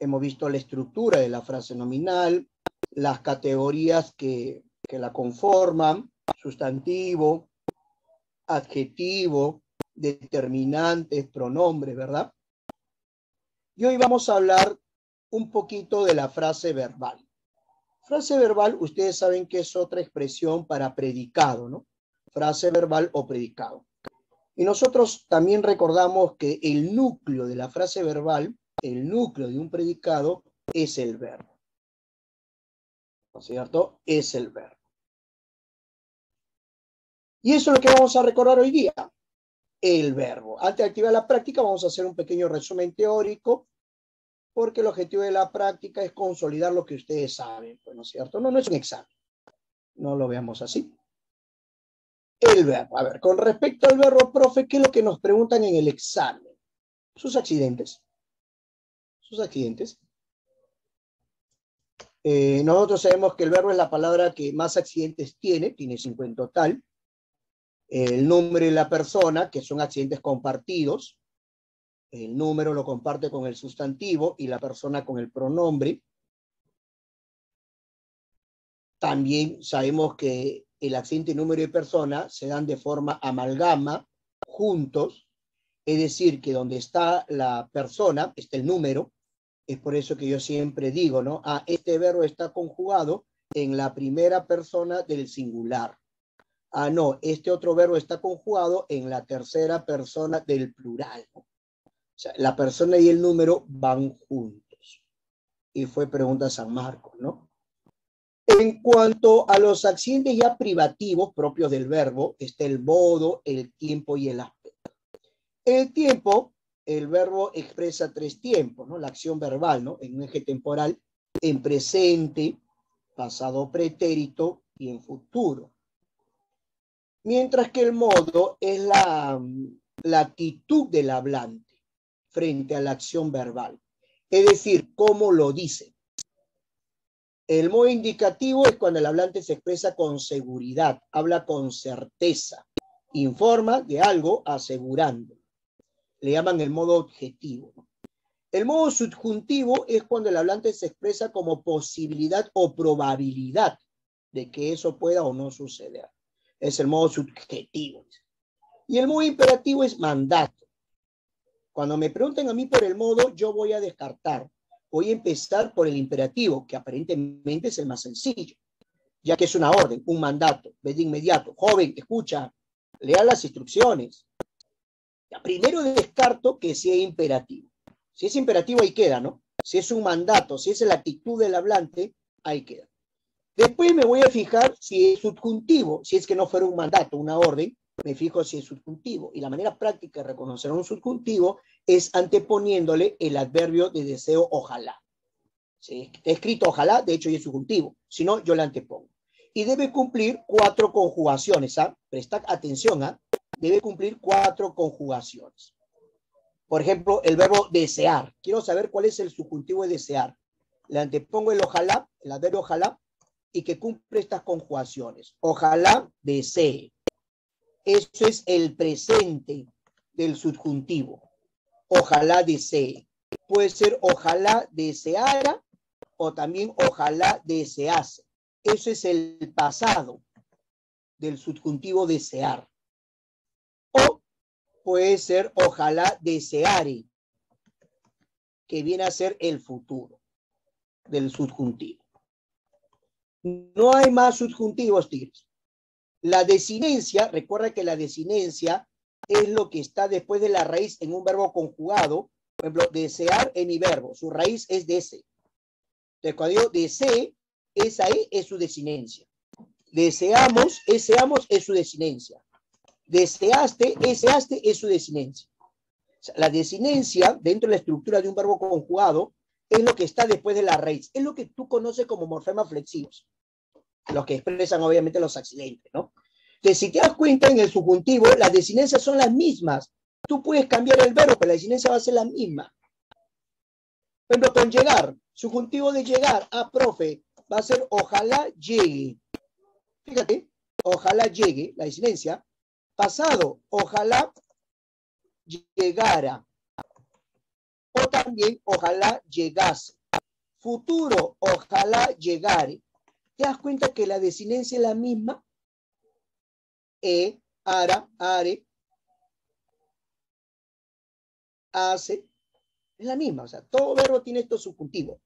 hemos visto la estructura de la frase nominal, las categorías que la conforman, sustantivo, adjetivo, determinantes, pronombres, ¿verdad? Y hoy vamos a hablar un poquito de la frase verbal. Frase verbal, ustedes saben que es otra expresión para predicado, ¿no? Frase verbal o predicado. Y nosotros también recordamos que el núcleo de la frase verbal, el núcleo de un predicado, es el verbo. ¿No es cierto? Es el verbo. Y eso es lo que vamos a recordar hoy día, el verbo. Antes de activar la práctica, vamos a hacer un pequeño resumen teórico, porque el objetivo de la práctica es consolidar lo que ustedes saben, pues, ¿no es cierto? No es un examen. No lo veamos así. El verbo. A ver, con respecto al verbo, profe, ¿qué es lo que nos preguntan en el examen? Sus accidentes. Sus accidentes. Nosotros sabemos que el verbo es la palabra que más accidentes tiene 5 en total. El nombre de la persona, que son accidentes compartidos. El número lo comparte con el sustantivo y la persona con el pronombre. También sabemos que el accidente y número de persona se dan de forma amalgama, juntos, es decir, que donde está la persona, está el número. Es por eso que yo siempre digo, ¿no? Este verbo está conjugado en la primera persona del singular. No, este otro verbo está conjugado en la tercera persona del plural, ¿no? O sea, la persona y el número van juntos. Y fue pregunta San Marcos, ¿no? En cuanto a los accidentes ya privativos propios del verbo, está el modo, el tiempo y el aspecto. El tiempo, el verbo expresa 3 tiempos, ¿no? La acción verbal, ¿no? En un eje temporal, en presente, pasado pretérito y en futuro. Mientras que el modo es la actitud del hablante frente a la acción verbal. Es decir, cómo lo dice. El modo indicativo es cuando el hablante se expresa con seguridad, habla con certeza, informa de algo asegurando. Le llaman el modo objetivo. El modo subjuntivo es cuando el hablante se expresa como posibilidad o probabilidad de que eso pueda o no suceder. Es el modo subjetivo. Y el modo imperativo es mandato. Cuando me pregunten a mí por el modo, yo voy a descartar. Voy a empezar por el imperativo, que aparentemente es el más sencillo, ya que es una orden, un mandato, ve de inmediato. Joven, escucha, lea las instrucciones. Ya, primero descarto que sea imperativo. Si es imperativo, ahí queda, ¿no? Si es un mandato, si es la actitud del hablante, ahí queda. Después me voy a fijar si es subjuntivo, si es que no fuera un mandato, una orden, me fijo si es subjuntivo. Y la manera práctica de reconocer un subjuntivo es anteponiéndole el adverbio de deseo ojalá. Si está escrito ojalá, de hecho ya es subjuntivo. Si no, yo le antepongo. Y debe cumplir 4 conjugaciones. Prestad atención. Debe cumplir 4 conjugaciones. Por ejemplo, el verbo desear. Quiero saber cuál es el subjuntivo de desear. Le antepongo el ojalá, el adverbio ojalá, y que cumple estas conjugaciones. Ojalá desee. Eso es el presente del subjuntivo. Ojalá desee. Puede ser ojalá deseara o también ojalá desease. Eso es el pasado del subjuntivo desear. O puede ser ojalá deseare, que viene a ser el futuro del subjuntivo. No hay más subjuntivos, tigres. La desinencia, recuerda que la desinencia es lo que está después de la raíz en un verbo conjugado. Por ejemplo, desear en mi verbo, su raíz es dese. Entonces, cuando digo desee, esa es su desinencia. Deseamos, ese amos es su desinencia. Deseaste, ese aste es su desinencia. O sea, la desinencia, dentro de la estructura de un verbo conjugado, es lo que está después de la raíz. Es lo que tú conoces como morfemas flexivos. Los que expresan obviamente los accidentes, ¿no? Entonces, si te das cuenta, en el subjuntivo, las desinencias son las mismas. Tú puedes cambiar el verbo, pero la desinencia va a ser la misma. Por ejemplo, con llegar, subjuntivo de llegar, profe, va a ser ojalá llegue. Fíjate, ojalá llegue, la desinencia. Pasado, ojalá llegara. O también también, ojalá llegase. Futuro, ojalá llegare. ¿Te das cuenta que la desinencia es la misma? Ara, are, hace, es la misma. O sea, todo verbo tiene estos subjuntivos.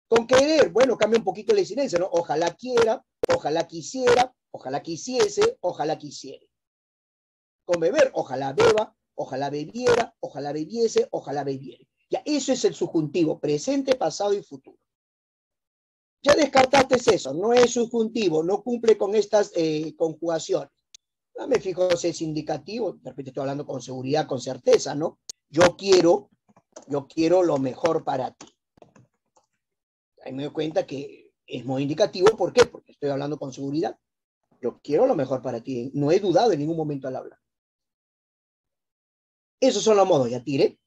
Con querer, bueno, cambia un poquito la desinencia, ¿no? Ojalá quiera, ojalá quisiera, ojalá quisiese, ojalá quisiere. Con beber, ojalá beba, ojalá bebiera, ojalá bebiese, ojalá bebiere. Ya, eso es el subjuntivo, presente, pasado y futuro. Ya descartaste eso, no es subjuntivo, no cumple con estas conjugaciones. No me fijo si es indicativo, de repente estoy hablando con seguridad, con certeza, ¿no? Yo quiero lo mejor para ti. Ahí me doy cuenta que es muy indicativo, ¿por qué? Porque estoy hablando con seguridad. Yo quiero lo mejor para ti, no he dudado en ningún momento al hablar. Esos son los modos, ya tiré.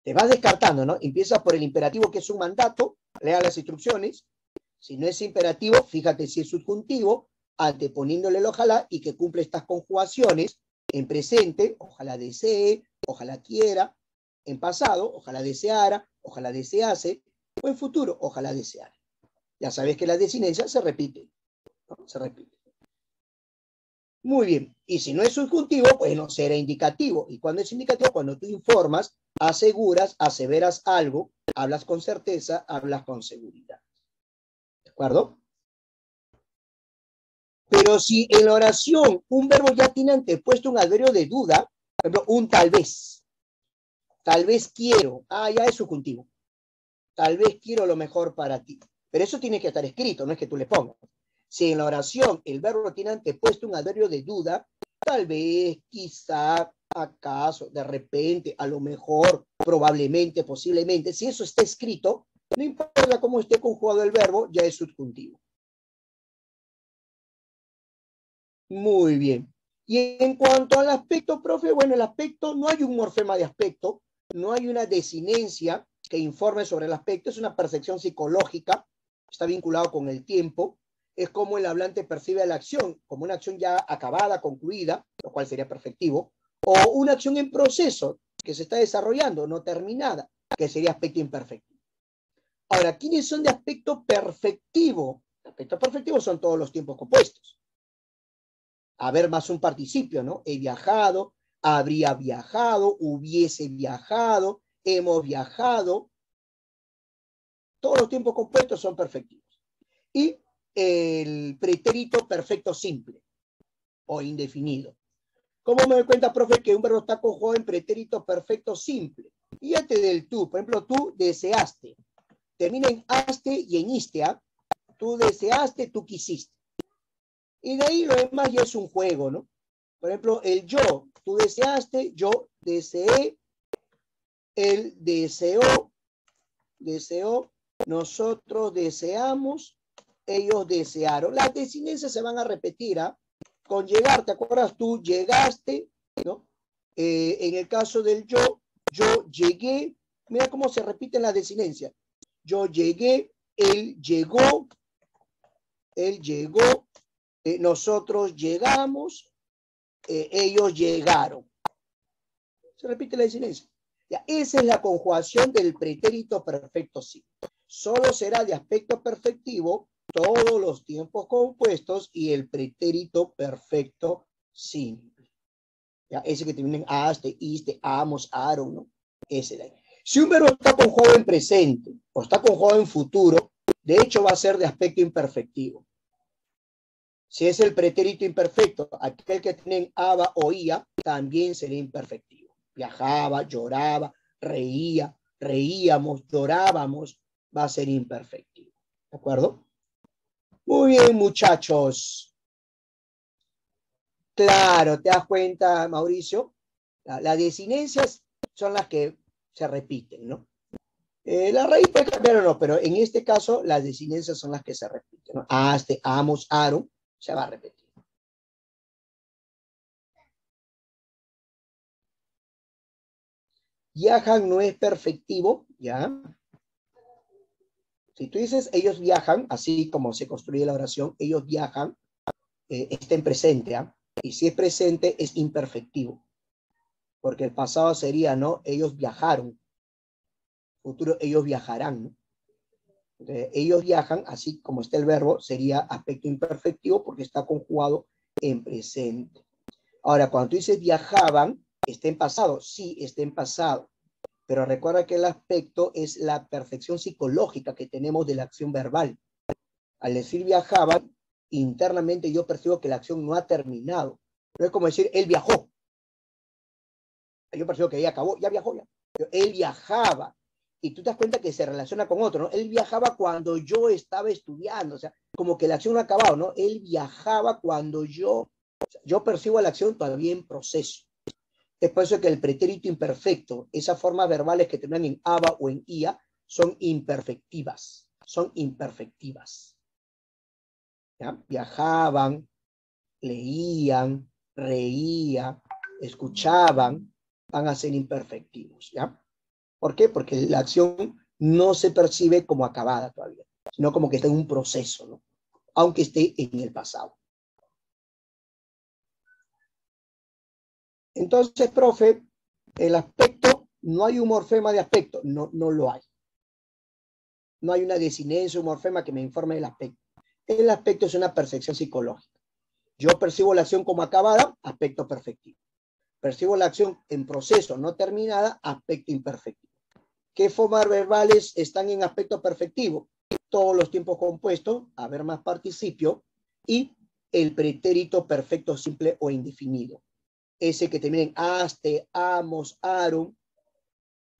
Te vas descartando, ¿no? Empiezas por el imperativo, que es un mandato, lea las instrucciones. Si no es imperativo, fíjate si es subjuntivo, anteponiéndole el ojalá y que cumple estas conjugaciones en presente, ojalá desee, ojalá quiera, en pasado, ojalá deseara, ojalá desease, o en futuro, ojalá deseara. Ya sabes que la desinencia se repite, ¿no? Se repite. Muy bien. Y si no es subjuntivo, pues no será indicativo. ¿Y cuando es indicativo? Cuando tú informas, aseguras, aseveras algo, hablas con certeza, hablas con seguridad. ¿De acuerdo? Pero si en la oración un verbo ya tiene antepuesto un adverbio de duda, por ejemplo, un tal vez quiero, ya es subjuntivo. Tal vez quiero lo mejor para ti. Pero eso tiene que estar escrito, no es que tú le pongas. Si en la oración el verbo tiene antepuesto un adverbio de duda, tal vez, quizá, acaso, de repente, a lo mejor, probablemente, posiblemente, si eso está escrito, no importa cómo esté conjugado el verbo, ya es subjuntivo. Muy bien. Y en cuanto al aspecto, profe, bueno, el aspecto, no hay un morfema de aspecto, no hay una desinencia que informe sobre el aspecto, es una percepción psicológica, está vinculado con el tiempo, es como el hablante percibe la acción, como una acción ya acabada, concluida, lo cual sería perfectivo, o una acción en proceso que se está desarrollando, no terminada, que sería aspecto imperfectivo. Ahora, ¿quiénes son de aspecto perfectivo? Aspecto perfectivo son todos los tiempos compuestos. Haber más un participio, ¿no? He viajado, habría viajado, hubiese viajado, hemos viajado. Todos los tiempos compuestos son perfectivos. Y el pretérito perfecto simple o indefinido. ¿Cómo me doy cuenta, profe, que un verbo está conjugado en pretérito perfecto simple? Fíjate del tú. Por ejemplo, tú deseaste. Termina en aste y en iste. Tú deseaste, tú quisiste. Y de ahí lo demás ya es un juego, ¿no? Por ejemplo, el yo, tú deseaste, yo deseé, él deseó, nosotros deseamos, ellos desearon. Las desinencias se van a repetir, con llegar, ¿te acuerdas tú? Llegaste, ¿no? En el caso del yo llegué, mira cómo se repiten las desinencias. Yo llegué, él llegó, nosotros llegamos, ellos llegaron. Se repite la desinencia. Ya, esa es la conjugación del pretérito perfecto simple. Solo será de aspecto perfectivo todos los tiempos compuestos y el pretérito perfecto simple. Ya, ese que termina en aste, iste, amos, aron, ¿no? Ese de ahí. Si un verbo está conjugado en presente o está conjugado en futuro, de hecho va a ser de aspecto imperfectivo. Si es el pretérito imperfecto, aquel que tienen aba o ia, también sería imperfectivo. Viajaba, lloraba, reía, reíamos, llorábamos, va a ser imperfectivo. ¿De acuerdo? Muy bien, muchachos. Claro, ¿te das cuenta, Mauricio? Las desinencias son las que se repiten, ¿no? La raíz puede cambiar o no, pero en este caso las desinencias son las que se repiten, ¿no? Aste, amos, aron, se va a repetir. Viajan no es perfectivo, ¿ya? Si tú dices ellos viajan, así como se construye la oración, ellos viajan, está en presente, y si es presente es imperfectivo, porque el pasado sería, ¿no? Ellos viajaron. Futuro, ellos viajarán, ¿no? Entonces, ellos viajan, así como está el verbo, sería aspecto imperfectivo porque está conjugado en presente. Ahora, cuando tú dices viajaban, está en pasado. Sí, está en pasado. Pero recuerda que el aspecto es la perfección psicológica que tenemos de la acción verbal. Al decir viajaban, internamente yo percibo que la acción no ha terminado. No es como decir, él viajó. Yo percibo que ya acabó, ya viajó, ya. Pero él viajaba. Y tú te das cuenta que se relaciona con otro, ¿no? Él viajaba cuando yo estaba estudiando, o sea, como que la acción no ha acabado, ¿no? Él viajaba cuando yo percibo la acción todavía en proceso. Es por eso que el pretérito imperfecto, esas formas verbales que terminan en aba o en ia, son imperfectivas. Son imperfectivas. ¿Ya? Viajaban, leían, reían, escuchaban, van a ser imperfectivos. ¿Ya? ¿Por qué? Porque la acción no se percibe como acabada todavía, sino como que está en un proceso, ¿no? Aunque esté en el pasado. Entonces, profe, el aspecto, no hay un morfema de aspecto, no lo hay. No hay una desinencia, un morfema que me informe del aspecto. El aspecto es una percepción psicológica. Yo percibo la acción como acabada, aspecto perfectivo. Percibo la acción en proceso, no terminada, aspecto imperfectivo. ¿Qué formas verbales están en aspecto perfectivo? Todos los tiempos compuestos, haber más participio, y el pretérito perfecto simple o indefinido. Ese que termina en aste, amos, arum.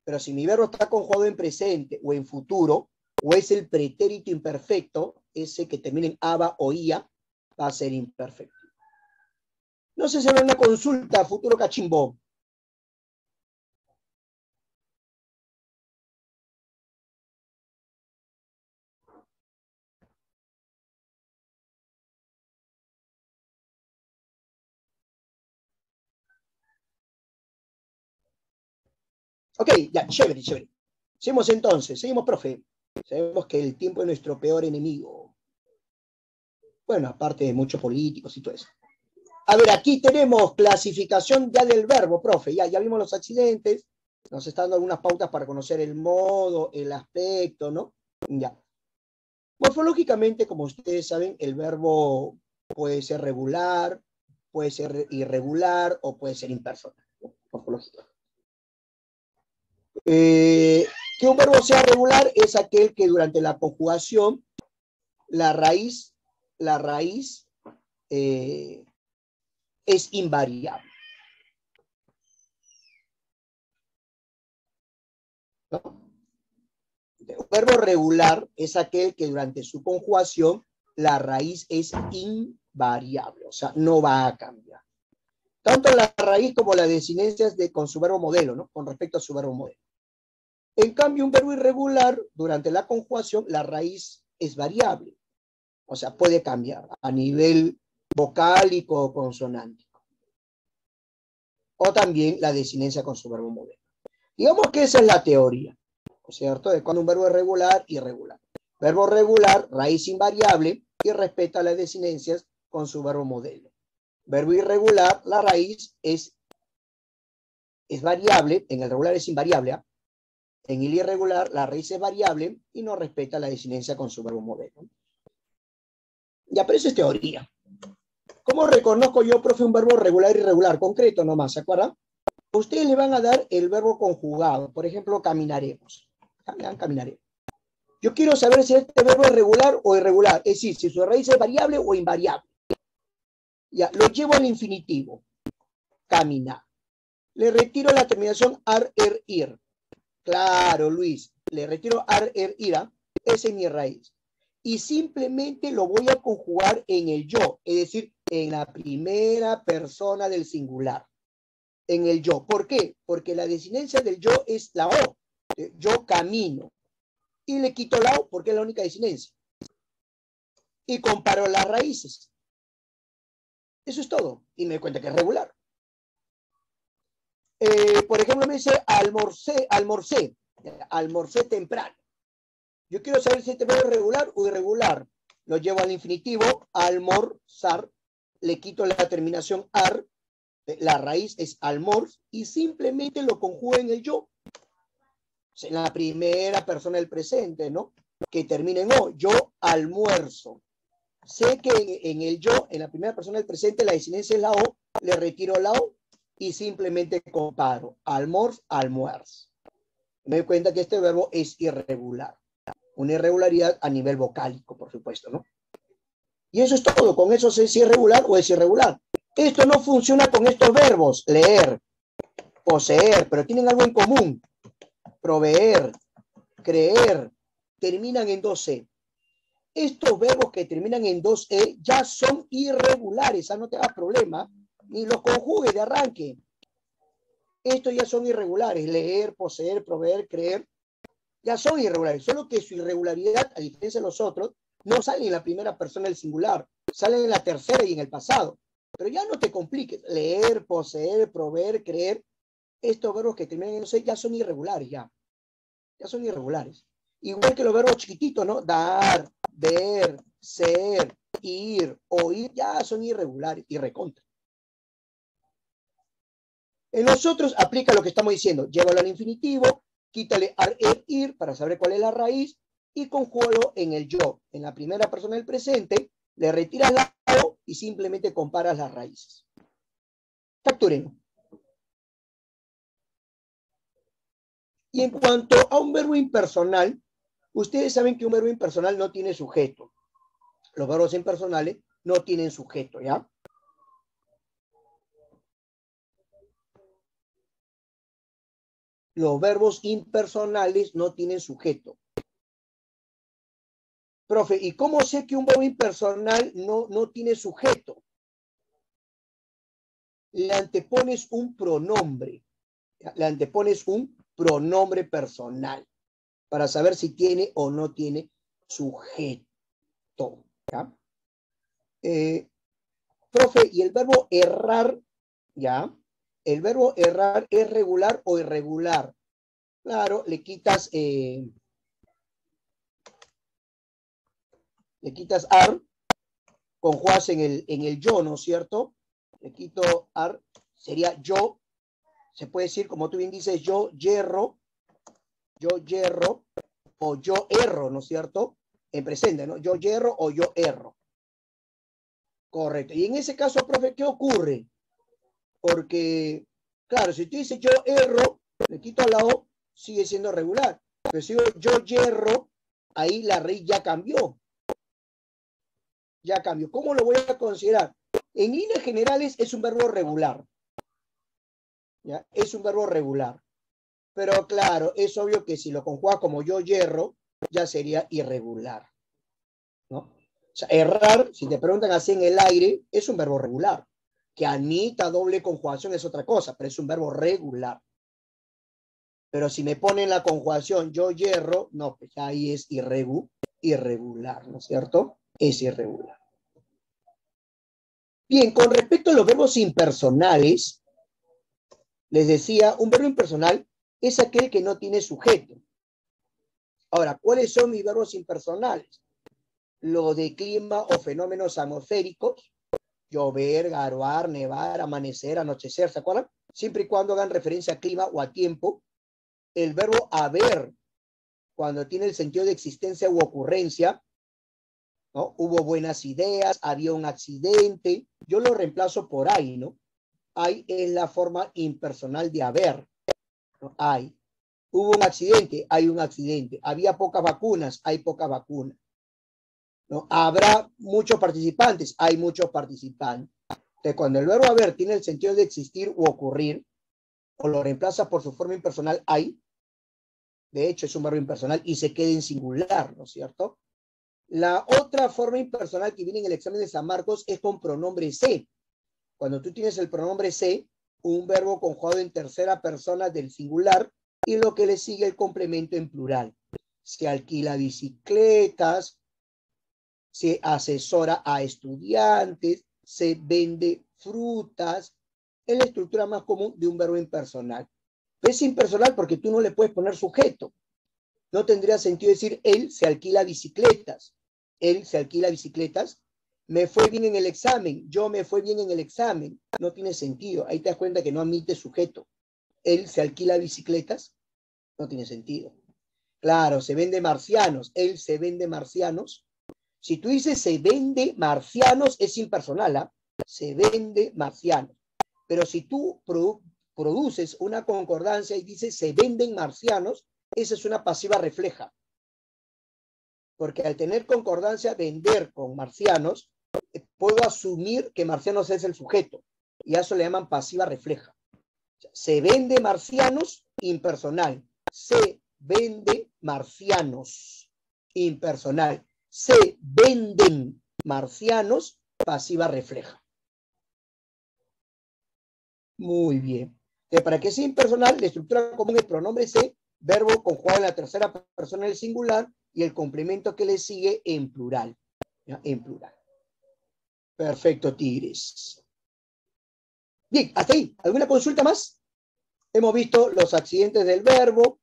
Pero si mi verbo está conjugado en presente o en futuro, o es el pretérito imperfecto, ese que termina en aba o ia, va a ser imperfecto. No sé si habrá una consulta, futuro cachimbo. Ok, ya, chévere, chévere. Seguimos entonces, seguimos, profe. Sabemos que el tiempo es nuestro peor enemigo. Bueno, aparte de muchos políticos y todo eso. A ver, aquí tenemos clasificación ya del verbo, profe. Ya vimos los accidentes. Nos está dando algunas pautas para conocer el modo, el aspecto, ¿no? Ya. Morfológicamente, como ustedes saben, el verbo puede ser regular, puede ser irregular o puede ser impersonal, ¿no? Morfológico. Que un verbo sea regular es aquel que durante la conjugación la raíz es invariable, ¿no? Un verbo regular es aquel que durante su conjugación la raíz es invariable, o sea, no va a cambiar. Tanto la raíz como las desinencias con su verbo modelo, ¿no? Con respecto a su verbo modelo. En cambio, un verbo irregular, durante la conjugación, la raíz es variable. O sea, puede cambiar a nivel vocálico o consonántico. O también la desinencia con su verbo modelo. Digamos que esa es la teoría, ¿no es cierto? De cuando un verbo es regular, irregular. Verbo regular, raíz invariable y respeta las desinencias con su verbo modelo. Verbo irregular, la raíz es variable, en el regular es invariable, ¿eh? En el irregular, la raíz es variable y no respeta la desinencia con su verbo modelo. Ya, pero eso es teoría. ¿Cómo reconozco yo, profe, un verbo regular y irregular? Concreto nomás, ¿se acuerdan? Ustedes le van a dar el verbo conjugado. Por ejemplo, caminaremos. Caminaremos. Yo quiero saber si este verbo es regular o irregular. Es decir, si su raíz es variable o invariable. Ya, lo llevo al infinitivo. Caminar. Le retiro la terminación ar, er, ir. Claro, Luis. Le retiro ar, er, ira. Esa es mi raíz. Y simplemente lo voy a conjugar en el yo. Es decir, en la primera persona del singular. En el yo. ¿Por qué? Porque la desinencia del yo es la O. Yo camino. Y le quito la O porque es la única desinencia. Y comparo las raíces. Eso es todo. Y me doy cuenta que es regular. Por ejemplo, me dice almorcé temprano. Yo quiero saber si este verbo es regular o irregular. Lo llevo al infinitivo, almorzar. Le quito la terminación ar. La raíz es almorz y simplemente lo conjugo en el yo. En la primera persona del presente, ¿no? Que termina en O. Yo almuerzo. Sé que en el yo, en la primera persona del presente, la desinencia es la O, le retiro la O y simplemente comparo. Almuerzo. Me doy cuenta que este verbo es irregular. Una irregularidad a nivel vocálico, por supuesto, ¿no? Y eso es todo. Con eso sé si es regular o es irregular. Esto no funciona con estos verbos. Leer, poseer, pero tienen algo en común. Proveer, creer, terminan en 2E. Estos verbos que terminan en 2E ya son irregulares. No te hagas problema. Ni los conjugues de arranque. Estos ya son irregulares. Leer, poseer, proveer, creer. Ya son irregulares. Solo que su irregularidad, a diferencia de los otros, no sale en la primera persona del singular. Sale en la tercera y en el pasado. Pero ya no te compliques. Leer, poseer, proveer, creer. Estos verbos que terminan en 2E ya son irregulares. Ya son irregulares. Igual que los verbos chiquititos, ¿no? Dar, ver, ser, ir, oír, ya son irregulares y recontra. En nosotros aplica lo que estamos diciendo. Llévalo al infinitivo, quítale ar, er, ir para saber cuál es la raíz y conjúgalo en el yo. En la primera persona del presente, le retiras la O y simplemente comparas las raíces. Capturen. Y en cuanto a un verbo impersonal, ustedes saben que un verbo impersonal no tiene sujeto. Los verbos impersonales no tienen sujeto, ¿ya? Los verbos impersonales no tienen sujeto. Profe, ¿y cómo sé que un verbo impersonal no tiene sujeto? Le antepones un pronombre. Le antepones un pronombre personal para saber si tiene o no tiene sujeto. ¿Ya? Profe, ¿y el verbo errar, ya? ¿El verbo errar es regular o irregular? Claro, le quitas ar, conjugas en el yo, ¿no es cierto? Le quito ar, sería yo, se puede decir, como tú bien dices, yo yerro, o yo erro, ¿no es cierto? En presente, ¿no? Yo yerro o yo erro. Correcto. Y en ese caso, profe, ¿qué ocurre? Porque, claro, si tú dices yo erro, le quito la O, sigue siendo regular. Pero si yo yerro, ahí la raíz ya cambió. Ya cambió. ¿Cómo lo voy a considerar? En líneas generales es un verbo regular. ¿Ya? Es un verbo regular. Pero claro, es obvio que si lo conjugas como yo yerro, ya sería irregular. ¿No? O sea, errar, si te preguntan así en el aire, es un verbo regular. Que admita doble conjugación es otra cosa, pero es un verbo regular. Pero si me ponen la conjugación yo yerro, no, pues ahí es irregular, ¿no es cierto? Es irregular. Bien, con respecto a los verbos impersonales, les decía, un verbo impersonal es aquel que no tiene sujeto. Ahora, ¿cuáles son mis verbos impersonales? Lo de clima o fenómenos atmosféricos, llover, garoar, nevar, amanecer, anochecer, ¿se acuerdan? Siempre y cuando hagan referencia a clima o a tiempo. El verbo haber, cuando tiene el sentido de existencia u ocurrencia, ¿no? Hubo buenas ideas, había un accidente, yo lo reemplazo por hay, ¿no? Hay es la forma impersonal de haber, ¿no? Hay. Hubo un accidente, hay un accidente. Había pocas vacunas, hay pocas vacunas. ¿No? Habrá muchos participantes, hay muchos participantes. Entonces, cuando el verbo haber tiene el sentido de existir u ocurrir, o lo reemplaza por su forma impersonal hay, de hecho es un verbo impersonal y se queda en singular, ¿no es cierto? La otra forma impersonal que viene en el examen de San Marcos es con pronombre se. Cuando tú tienes el pronombre se, un verbo conjugado en tercera persona del singular y lo que le sigue el complemento en plural. Se alquila bicicletas, se asesora a estudiantes, se vende frutas. Es la estructura más común de un verbo impersonal. Es impersonal porque tú no le puedes poner sujeto. No tendría sentido decir él se alquila bicicletas. Él se alquila bicicletas. Me fue bien en el examen. Yo me fue bien en el examen. No tiene sentido. Ahí te das cuenta que no admite sujeto. Él se alquila bicicletas. No tiene sentido. Claro, se vende marcianos, él se vende marcianos. Si tú dices se vende marcianos, es impersonal, ¿ah? Se vende marcianos. Pero si tú produces una concordancia y dices se venden marcianos, esa es una pasiva refleja. Porque al tener concordancia, vender con marcianos, puedo asumir que marcianos es el sujeto. Y a eso le llaman pasiva refleja. Se vende marcianos, impersonal. Se vende marcianos, impersonal. Se venden marcianos, pasiva refleja. Muy bien. Para que sea impersonal, la estructura común es pronombre se, verbo conjugado en la tercera persona del singular y el complemento que le sigue en plural. ¿Ya? En plural. Perfecto, Tigres. Bien, hasta ahí. ¿Alguna consulta más? Hemos visto los accidentes del verbo,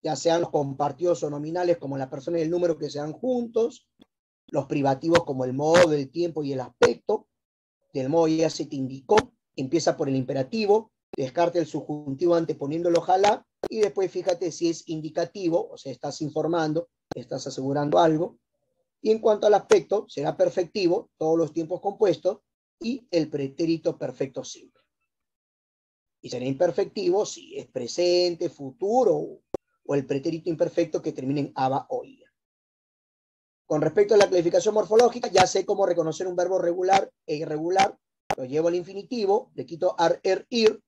ya sean los compartidos o nominales como la persona y el número que sean juntos, los privativos como el modo, el tiempo y el aspecto. Del modo ya se te indicó, empieza por el imperativo, descarta el subjuntivo anteponiéndolo ojalá, y después fíjate si es indicativo, o sea, estás informando, estás asegurando algo. Y en cuanto al aspecto, será perfectivo, todos los tiempos compuestos, y el pretérito perfecto simple. Y será imperfectivo si es presente, futuro, o el pretérito imperfecto que termine en aba o ia. Con respecto a la clasificación morfológica, ya sé cómo reconocer un verbo regular e irregular. Lo llevo al infinitivo, le quito ar, er, ir,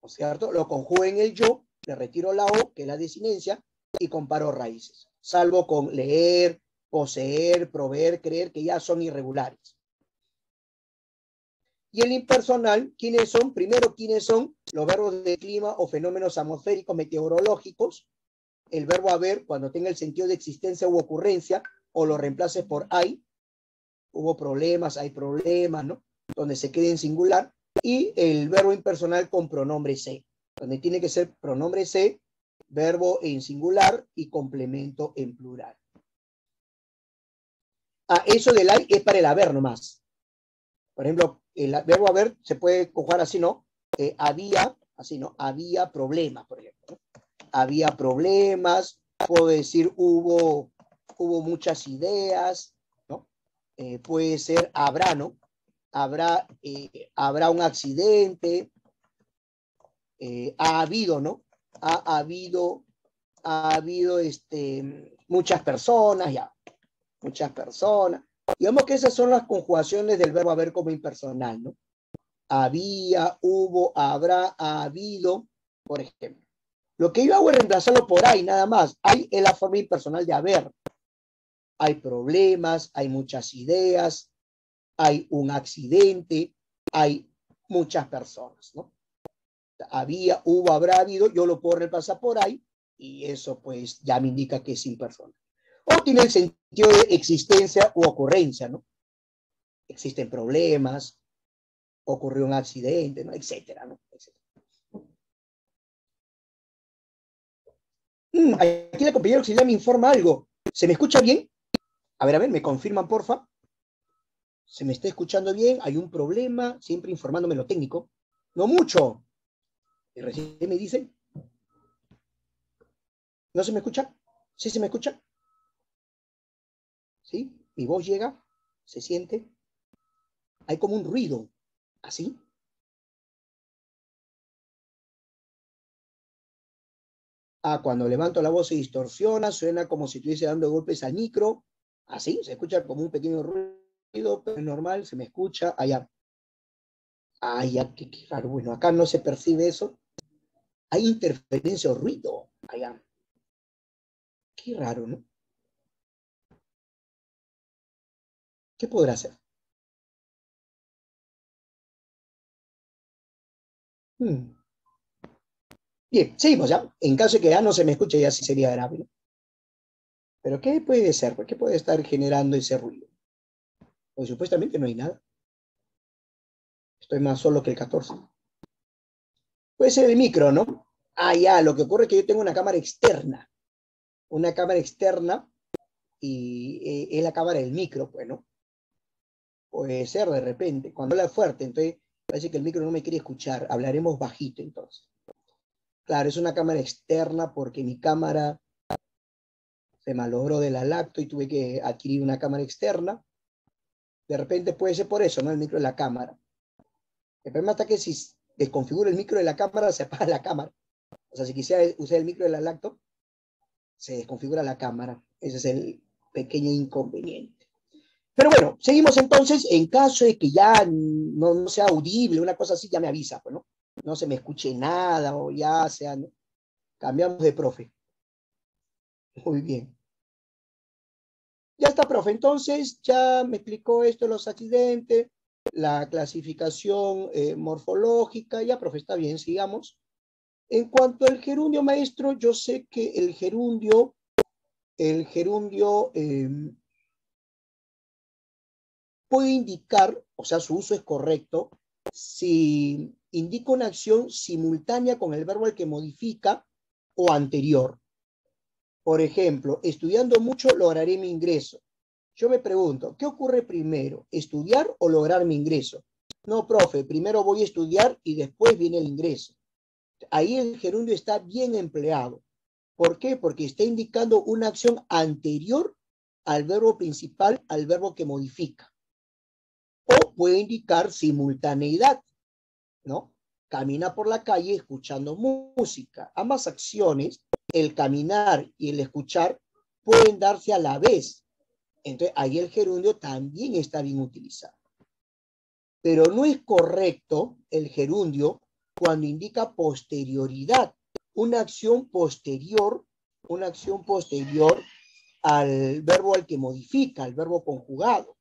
¿no es cierto? Lo conjugo en el yo, le retiro la o, que es la desinencia, y comparo raíces. Salvo con leer, poseer, proveer, creer, que ya son irregulares. Y el impersonal, ¿quiénes son? Primero, ¿quiénes son? Los verbos de clima o fenómenos atmosféricos meteorológicos. El verbo haber, cuando tenga el sentido de existencia u ocurrencia, o lo reemplaces por hay. Hubo problemas, hay problemas, ¿no? Donde se quede en singular. Y el verbo impersonal con pronombre se, donde tiene que ser pronombre se, verbo en singular y complemento en plural. Ah, eso del hay es para el haber nomás. Por ejemplo, el verbo haber se puede conjugar así, ¿no? Había, así, ¿no? Había problemas, por ejemplo, ¿no? Había problemas, puedo decir hubo muchas ideas, ¿no? Puede ser habrá, ¿no? Habrá un accidente, ha habido, ¿no? Ha habido muchas personas, ya, muchas personas. Digamos que esas son las conjugaciones del verbo haber como impersonal, ¿no? Había, hubo, habrá, ha habido, por ejemplo. Lo que yo hago es reemplazarlo por hay, nada más. Hay es la forma impersonal de haber. Hay problemas, hay muchas ideas, hay un accidente, hay muchas personas, ¿no? Había, hubo, habrá habido, yo lo puedo reemplazar por ahí, y eso pues ya me indica que es impersonal. O tiene el sentido de existencia u ocurrencia, ¿no? Existen problemas, ocurrió un accidente, ¿no? Etcétera, ¿no? Etcétera. Aquí la compañera auxiliar me informa algo. ¿Se me escucha bien? A ver, me confirman, porfa. ¿Se me está escuchando bien? ¿Hay un problema? Siempre informándome lo técnico. No mucho. Y recién me dicen. ¿No se me escucha? ¿Sí se me escucha? ¿Sí? Mi voz llega, se siente. Hay como un ruido. ¿Así? Ah, cuando levanto la voz se distorsiona, suena como si estuviese dando golpes al micro. Así, se escucha como un pequeño ruido, pero es normal, se me escucha. Allá. Ah, ya, qué raro. Bueno, acá no se percibe eso. Hay interferencia o ruido. Allá. Qué raro, ¿no? ¿Qué podrá hacer? Bien, seguimos ya. En caso de que ya no se me escuche, ya sí sería grave, ¿no? Pero ¿qué puede ser? ¿Por qué puede estar generando ese ruido? Pues supuestamente no hay nada. Estoy más solo que el 14. Puede ser el micro, ¿no? Ah, ya, lo que ocurre es que yo tengo una cámara externa. Una cámara externa y es la cámara del micro, pues, ¿no? Puede ser de repente. Cuando habla fuerte, entonces parece que el micro no me quiere escuchar. Hablaremos bajito, entonces. Claro, es una cámara externa porque mi cámara se malogró de la lacto y tuve que adquirir una cámara externa. De repente puede ser por eso, ¿no? El micro de la cámara. El problema está que si desconfiguro el micro de la cámara, se apaga la cámara. O sea, si quisiera usar el micro de la lacto, se desconfigura la cámara. Ese es el pequeño inconveniente. Pero bueno, seguimos entonces. En caso de que ya no sea audible, una cosa así, ya me avisa, pues, ¿no? No se me escuche nada o ya sea, ¿no? Cambiamos de profe. Muy bien. Ya está, profe. Entonces, ya me explicó esto de los accidentes, la clasificación morfológica. Ya, profe, está bien, sigamos. En cuanto al gerundio, maestro, yo sé que el gerundio puede indicar, o sea, su uso es correcto, si indica una acción simultánea con el verbo al que modifica o anterior. Por ejemplo, estudiando mucho lograré mi ingreso. Yo me pregunto, ¿qué ocurre primero? ¿Estudiar o lograr mi ingreso? No, profe, primero voy a estudiar y después viene el ingreso. Ahí el gerundio está bien empleado. ¿Por qué? Porque está indicando una acción anterior al verbo principal, al verbo que modifica. O puede indicar simultaneidad, ¿no? Camina por la calle escuchando música. Ambas acciones, el caminar y el escuchar, pueden darse a la vez. Entonces, ahí el gerundio también está bien utilizado. Pero no es correcto el gerundio cuando indica posterioridad, una acción posterior al verbo al que modifica, al verbo conjugado.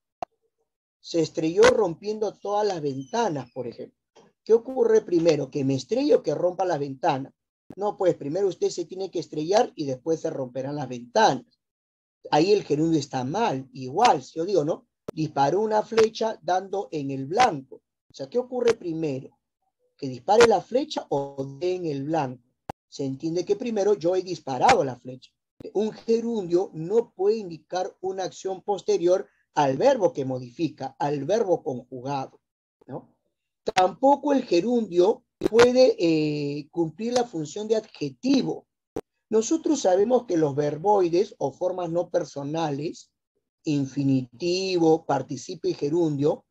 Se estrelló rompiendo todas las ventanas, por ejemplo. ¿Qué ocurre primero? ¿Que me estrello o que rompa las ventanas? No, pues primero usted se tiene que estrellar y después se romperán las ventanas. Ahí el gerundio está mal, igual, si yo digo, ¿no? Disparó una flecha dando en el blanco. O sea, ¿qué ocurre primero? ¿Que dispare la flecha o dé en el blanco? Se entiende que primero yo he disparado la flecha. Un gerundio no puede indicar una acción posterior al verbo que modifica, al verbo conjugado, ¿no? Tampoco el gerundio puede cumplir la función de adjetivo. Nosotros sabemos que los verboides o formas no personales, infinitivo, participio y gerundio,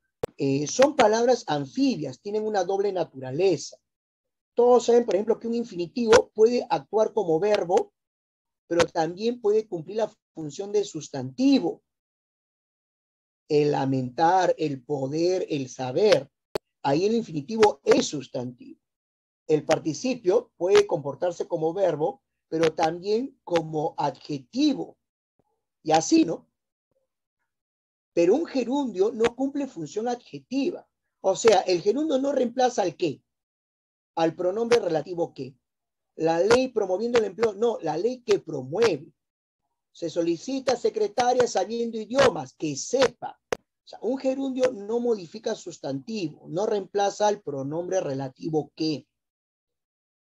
son palabras anfibias, tienen una doble naturaleza. Todos saben, por ejemplo, que un infinitivo puede actuar como verbo, pero también puede cumplir la función de sustantivo. El lamentar, el poder, el saber. Ahí el infinitivo es sustantivo. El participio puede comportarse como verbo, pero también como adjetivo. Y así, ¿no? Pero un gerundio no cumple función adjetiva. O sea, el gerundio no reemplaza al qué, al pronombre relativo qué. La ley promoviendo el empleo, no, la ley que promueve. Se solicita secretaria sabiendo idiomas, que sepa. O sea, un gerundio no modifica sustantivo, no reemplaza al pronombre relativo que.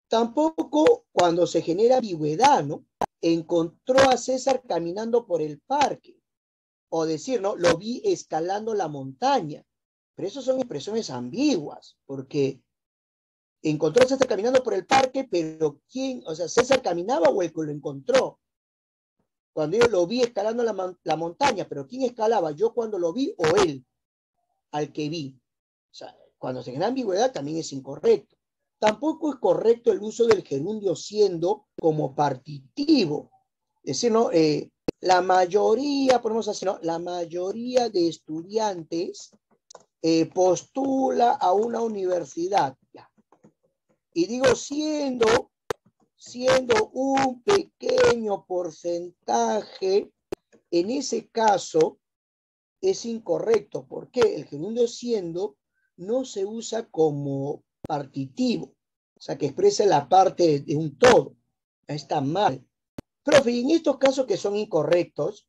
Tampoco cuando se genera ambigüedad, ¿no? Encontró a César caminando por el parque. O decir, ¿no? Lo vi escalando la montaña. Pero eso son expresiones ambiguas, porque encontró a César caminando por el parque, pero ¿quién? O sea, ¿César caminaba o el que lo encontró? Cuando yo lo vi escalando la montaña, pero ¿quién escalaba? ¿Yo cuando lo vi o él al que vi? O sea, cuando se genera ambigüedad también es incorrecto. Tampoco es correcto el uso del gerundio siendo como partitivo. Es decir, ¿no? La mayoría, ponemos así, ¿no? La mayoría de estudiantes postula a una universidad. Ya. Y digo siendo un pequeño porcentaje, en ese caso es incorrecto. ¿Por qué? El gerundio siendo no se usa como partitivo, o sea, que expresa la parte de un todo. Está mal. Profe, y en estos casos que son incorrectos,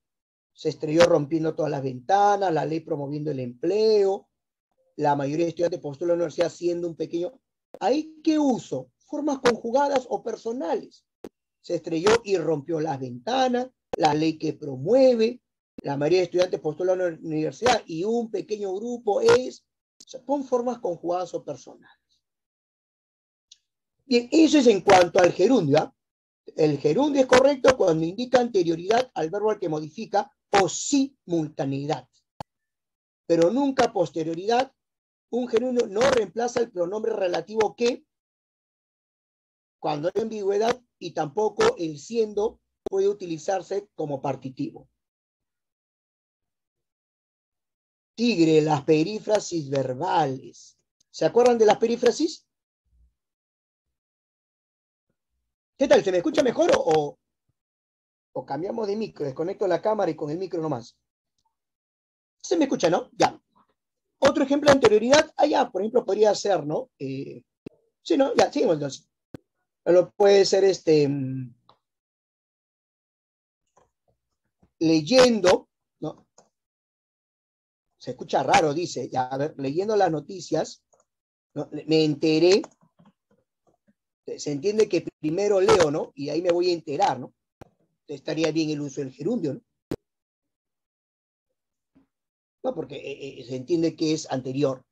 se estrelló rompiendo todas las ventanas, la ley promoviendo el empleo, la mayoría de estudiantes postulan a la universidad siendo un pequeño. ¿Ahí qué uso? Formas conjugadas o personales. Se estrelló y rompió las ventanas, la ley que promueve, la mayoría de estudiantes postulan a la universidad y un pequeño grupo es, o sea, pon formas conjugadas o personales. Bien, eso es en cuanto al gerundio. ¿Ah? El gerundio es correcto cuando indica anterioridad al verbo al que modifica o simultaneidad, pero nunca posterioridad. Un gerundio no reemplaza el pronombre relativo que cuando hay ambigüedad y tampoco el siendo puede utilizarse como partitivo. Tigre, las perífrasis verbales. ¿Se acuerdan de las perífrasis? ¿Qué tal? ¿Se me escucha mejor o cambiamos de micro? Desconecto la cámara y con el micro nomás. ¿Se me escucha, no? Ya. Otro ejemplo de anterioridad, allá, por ejemplo, podría ser, ¿no? Sí, ¿no? Ya, seguimos entonces. Lo puede ser leyendo, ¿no? Se escucha raro, dice, ya, a ver, leyendo las noticias, ¿no? Me enteré, se entiende que primero leo, ¿no? Y ahí me voy a enterar, ¿no? Estaría bien el uso del gerundio, ¿no? ¿No? Porque se entiende que es anterior.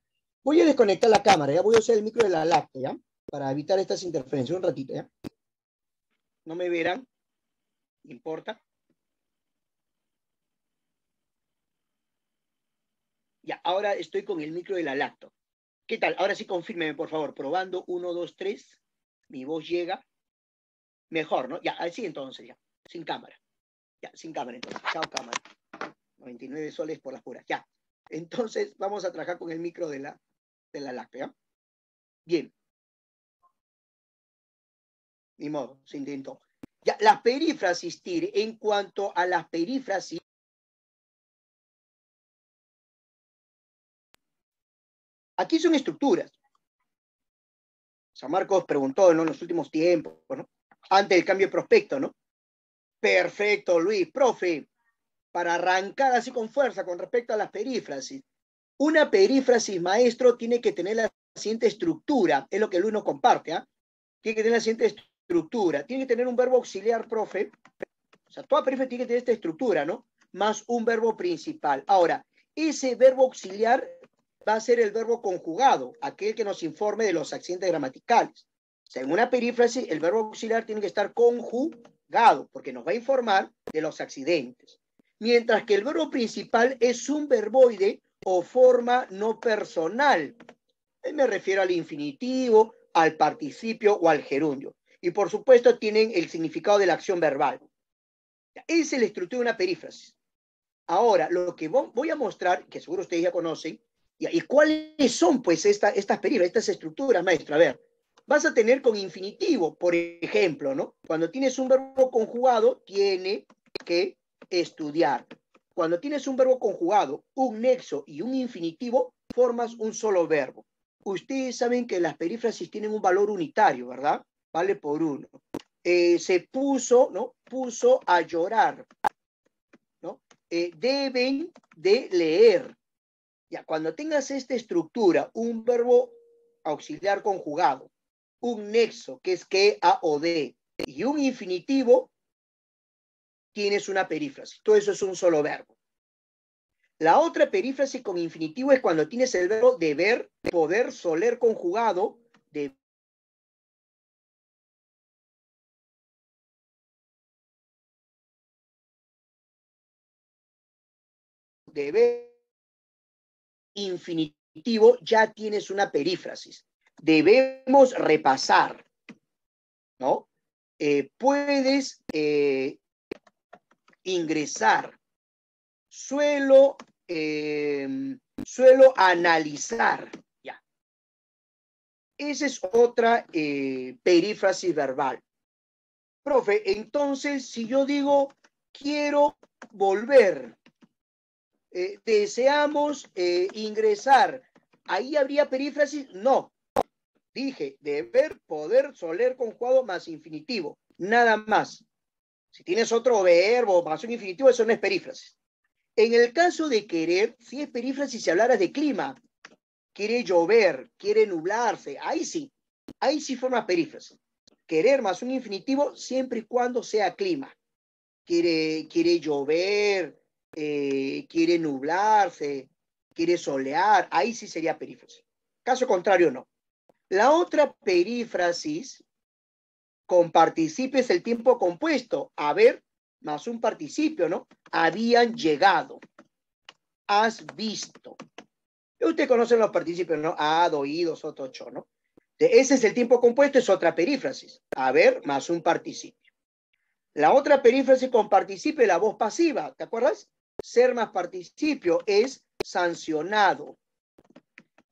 Voy a desconectar la cámara, ya voy a usar el micro de la lacto, ¿ya? Para evitar estas interferencias un ratito, ¿ya? No me verán, no importa. Ya, ahora estoy con el micro de la lacto. ¿Qué tal? Ahora sí confírmeme, por favor. Probando, 1, 2, 3. Mi voz llega. Mejor, ¿no? Ya, así entonces, ya. Sin cámara. Ya, sin cámara entonces. Chao, cámara. 99 soles por las puras. Ya. Entonces, vamos a trabajar con el micro de la lacto, ¿ya? Bien. Ni modo, se intentó. Ya, las perífrasis, Tire, en cuanto a las perífrasis, aquí son estructuras. San Marcos preguntó, ¿no? En los últimos tiempos, ¿no? Antes del cambio de prospecto, ¿no? Perfecto, Luis. Profe, para arrancar así con fuerza con respecto a las perífrasis. Una perífrasis, maestro, tiene que tener la siguiente estructura, es lo que Luis nos comparte, ¿ah? Tiene que tener la siguiente estructura, tiene que tener un verbo auxiliar, profe, o sea, toda perífrasis tiene que tener esta estructura, ¿no? Más un verbo principal. Ahora, ese verbo auxiliar va a ser el verbo conjugado, aquel que nos informe de los accidentes gramaticales. O sea, en una perífrasis, el verbo auxiliar tiene que estar conjugado, porque nos va a informar de los accidentes. Mientras que el verbo principal es un verboide o forma no personal. Me refiero al infinitivo, al participio o al gerundio. Y por supuesto tienen el significado de la acción verbal. Esa es la estructura de una perífrasis. Ahora, lo que voy a mostrar, que seguro ustedes ya conocen, y cuáles son pues estas perífrasis, estas estructuras, maestro. A ver, vas a tener con infinitivo, por ejemplo, ¿no? Cuando tienes un verbo conjugado, tiene que estudiar. Cuando tienes un verbo conjugado, un nexo y un infinitivo, formas un solo verbo. Ustedes saben que las perífrasis tienen un valor unitario, ¿verdad? Vale por uno. Se puso, ¿no? Puso a llorar, ¿no? Deben de leer. Ya, cuando tengas esta estructura, un verbo auxiliar conjugado, un nexo, que es que, a o de, y un infinitivo, tienes una perífrasis. Todo eso es un solo verbo. La otra perífrasis con infinitivo es cuando tienes el verbo deber, poder, soler conjugado, de deber infinitivo, ya tienes una perífrasis. Debemos repasar, ¿no? Puedes ingresar. Suelo analizar. Ya. Esa es otra perífrasis verbal. Profe, entonces, si yo digo quiero volver, deseamos ingresar, ¿ahí habría perífrasis? No. Dije, deber, poder, soler conjugado más infinitivo. Nada más. Si tienes otro verbo más un infinitivo, eso no es perífrasis. En el caso de querer, si es perífrasis si hablaras de clima, quiere llover, quiere nublarse, ahí sí forma perífrasis. Querer más un infinitivo siempre y cuando sea clima. Quiere llover, quiere nublarse, quiere solear, ahí sí sería perífrasis. Caso contrario, no. La otra perífrasis con participio es el tiempo compuesto. Haber más un participio, ¿no? Habían llegado. Has visto. Ustedes conocen los participios, ¿no? Had, oído, soto, cho, ¿no? Ese es el tiempo compuesto, es otra perífrasis. Haber más un participio. La otra perífrasis con participio es la voz pasiva, ¿te acuerdas? Ser más participio es sancionado.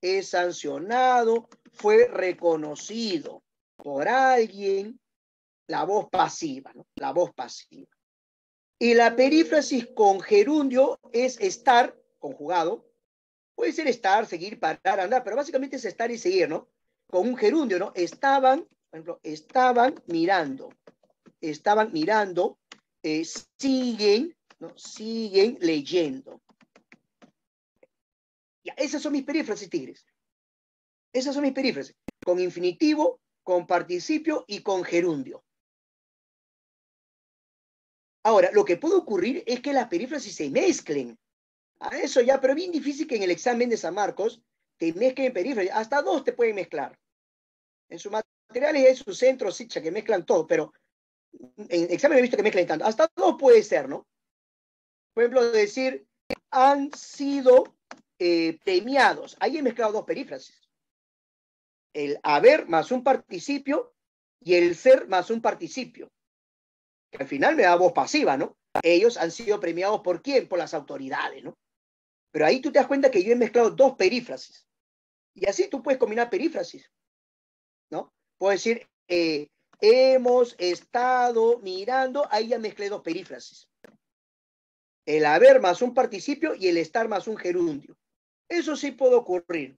Es sancionado, fue reconocido por alguien, la voz pasiva, ¿no? La voz pasiva. Y la perífrasis con gerundio es estar, conjugado, puede ser estar, seguir, parar, andar, pero básicamente es estar y seguir, ¿no? Con un gerundio, ¿no? Estaban, por ejemplo, estaban mirando, siguen, ¿no? Siguen leyendo. Ya, esas son mis perífrasis, tigres. Esas son mis perífrasis, con infinitivo, con participio y con gerundio. Ahora, lo que puede ocurrir es que las perífrasis se mezclen. A eso ya, pero es bien difícil que en el examen de San Marcos te mezclen perífrasis. Hasta dos te pueden mezclar. En sus materiales y en sus centros, sí, que mezclan todo, pero en examen he visto que mezclan tanto. Hasta dos puede ser, ¿no? Por ejemplo, decir, han sido premiados. Ahí he mezclado dos perífrasis. El haber más un participio y el ser más un participio. Que al final me da voz pasiva, ¿no? Ellos han sido premiados ¿por quién? Por las autoridades, ¿no? Pero ahí tú te das cuenta que yo he mezclado dos perífrasis. Y así tú puedes combinar perífrasis, ¿no? Puedo decir, hemos estado mirando, ahí ya mezclé dos perífrasis. El haber más un participio y el estar más un gerundio. Eso sí puede ocurrir,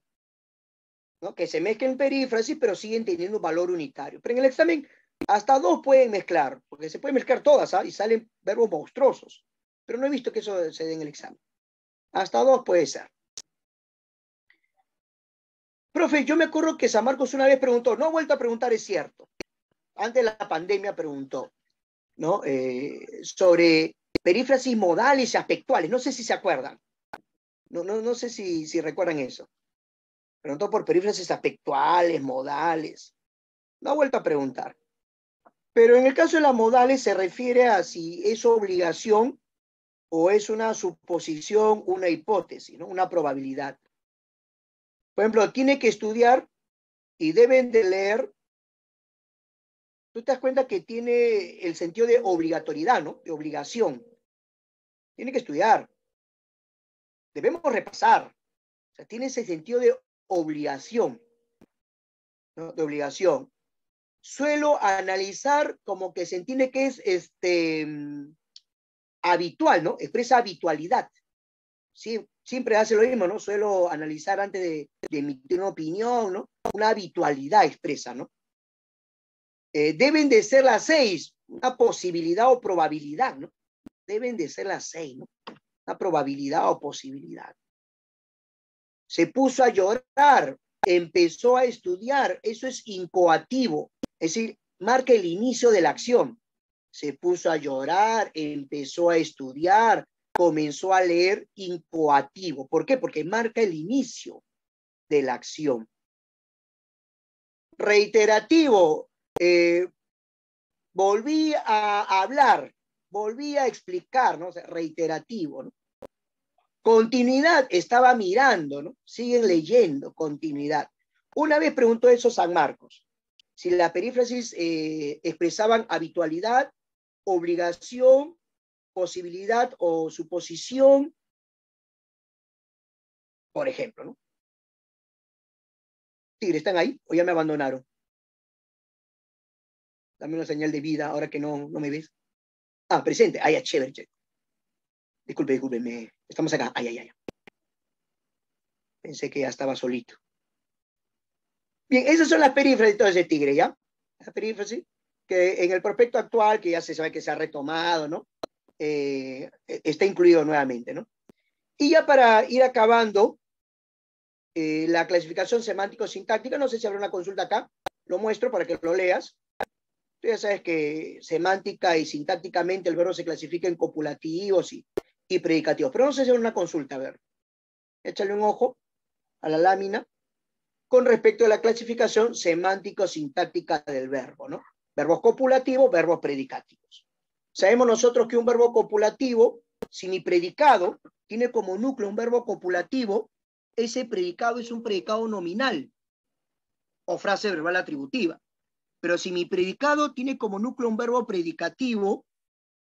¿no? Que se mezclen perífrasis, pero siguen teniendo un valor unitario. Pero en el examen, hasta dos pueden mezclar, porque se pueden mezclar todas, ¿ah? Y salen verbos monstruosos. Pero no he visto que eso se dé en el examen. Hasta dos puede ser. Profe, yo me acuerdo que San Marcos una vez preguntó, no ha vuelto a preguntar, es cierto. Antes de la pandemia preguntó, ¿no? Sobre perífrasis modales y aspectuales. No sé si se acuerdan. No sé si recuerdan eso. Preguntó por perífrasis aspectuales, modales. No ha vuelto a preguntar. Pero en el caso de las modales se refiere a si es obligación o es una suposición, una hipótesis, ¿no? Una probabilidad. Por ejemplo, tiene que estudiar y deben de leer. Tú te das cuenta que tiene el sentido de obligatoriedad, ¿no? De obligación. Tiene que estudiar. Debemos repasar. O sea, tiene ese sentido de obligación, ¿no? De obligación. Suelo analizar como que se entiende que es habitual, ¿no? Expresa habitualidad. Sí, siempre hace lo mismo, ¿no? Suelo analizar antes de emitir una opinión, ¿no? Una habitualidad expresa, ¿no? Deben de ser las 6, una posibilidad o probabilidad, ¿no? Deben de ser las 6, ¿no? Una probabilidad o posibilidad. Se puso a llorar, empezó a estudiar, eso es incoativo, es decir, marca el inicio de la acción. Se puso a llorar, empezó a estudiar, comenzó a leer, incoativo. ¿Por qué? Porque marca el inicio de la acción. Reiterativo, volví a hablar, volví a explicar, ¿no? O sea, reiterativo, ¿no? Continuidad, estaba mirando, ¿no? Siguen leyendo, continuidad. Una vez preguntó eso San Marcos, si la perífrasis expresaban habitualidad, obligación, posibilidad o suposición, por ejemplo, ¿no? Tigre, ¿están ahí o ya me abandonaron? Dame una señal de vida ahora que no me ves. Ah, presente. Ah, ya, chévere, chévere. Disculpe, estamos acá. Ay. Pensé que ya estaba solito. Bien, esas son las perífrasis de todo ese tigre, ¿ya? La perífrasis que en el prospecto actual, que ya se sabe que se ha retomado, ¿no? Está incluido nuevamente, ¿no? Y ya para ir acabando, la clasificación semántico-sintáctica, no sé si habrá una consulta acá, lo muestro para que lo leas. Tú ya sabes que semántica y sintácticamente el verbo se clasifica en copulativos y predicativos, pero no sé si habrá una consulta, a ver. Échale un ojo a la lámina con respecto a la clasificación semántico-sintáctica del verbo, ¿no? Verbos copulativos, verbos predicativos. Sabemos nosotros que un verbo copulativo, si mi predicado tiene como núcleo un verbo copulativo, ese predicado es un predicado nominal o frase verbal atributiva. Pero si mi predicado tiene como núcleo un verbo predicativo,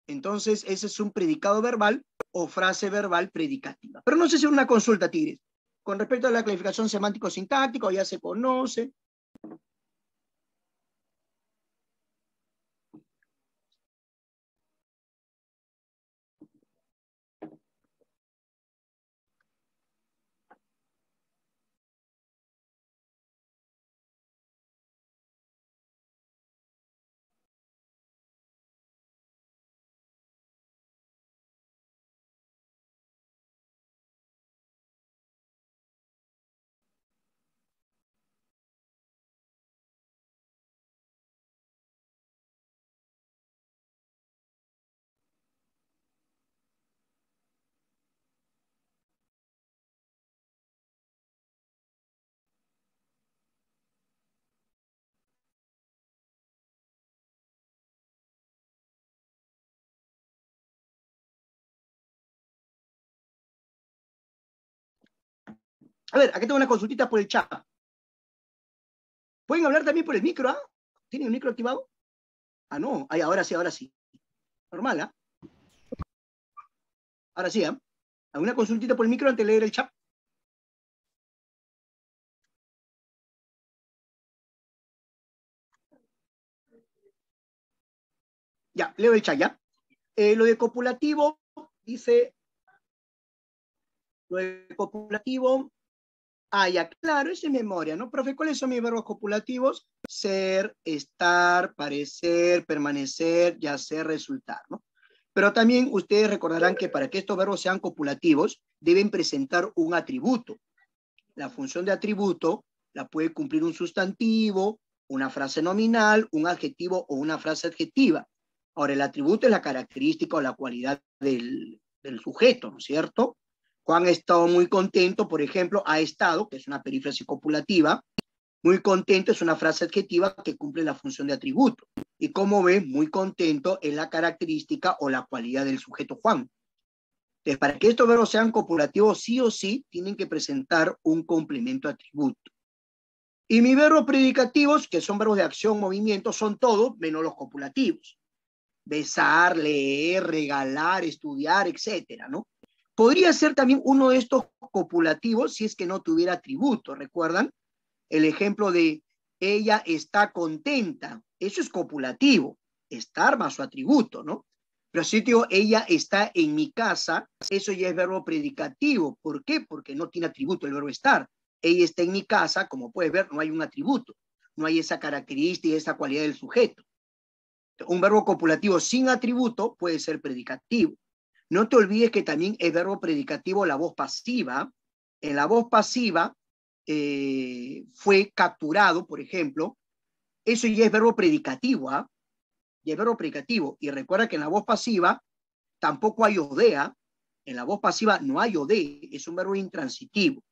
entonces ese es un predicado verbal o frase verbal predicativa. Pero no sé si es una consulta, Tigres. Con respecto a la clasificación semántico-sintáctica, ya se conoce. A ver, aquí tengo una consultita por el chat. ¿Pueden hablar también por el micro? ¿Ah? ¿Tienen el micro activado? Ah, no. Ay, ahora sí, ahora sí. Normal, ¿ah? Ahora sí, ¿ah? ¿Alguna consultita por el micro antes de leer el chat? Ya, leo el chat, ¿ya? Lo de copulativo, dice, lo de copulativo, ya, claro, es en memoria, ¿no? Profe, ¿cuáles son mis verbos copulativos? Ser, estar, parecer, permanecer, yacer, resultar, ¿no? Pero también ustedes recordarán que para que estos verbos sean copulativos, deben presentar un atributo. La función de atributo la puede cumplir un sustantivo, una frase nominal, un adjetivo o una frase adjetiva. Ahora, el atributo es la característica o la cualidad del sujeto, ¿no es cierto? Juan ha estado muy contento, por ejemplo, ha estado, que es una perífrasis copulativa, muy contento es una frase adjetiva que cumple la función de atributo. Y como ve, muy contento es la característica o la cualidad del sujeto Juan. Entonces, para que estos verbos sean copulativos, sí o sí, tienen que presentar un complemento atributo. Y mis verbos predicativos, que son verbos de acción, movimiento, son todos menos los copulativos. Besar, leer, regalar, estudiar, etcétera, ¿no? Podría ser también uno de estos copulativos si es que no tuviera atributo, ¿recuerdan? El ejemplo de ella está contenta, eso es copulativo, estar más su atributo, ¿no? Pero si digo ella está en mi casa, eso ya es verbo predicativo. ¿Por qué? Porque no tiene atributo el verbo estar. Ella está en mi casa, como puedes ver, no hay un atributo, no hay esa característica y esa cualidad del sujeto. Un verbo copulativo sin atributo puede ser predicativo. No te olvides que también es verbo predicativo la voz pasiva. En la voz pasiva fue capturado, por ejemplo, eso ya es verbo predicativo, ¿ah? Ya es verbo predicativo. Y recuerda que en la voz pasiva tampoco hay odea. En la voz pasiva no hay ode, es un verbo intransitivo.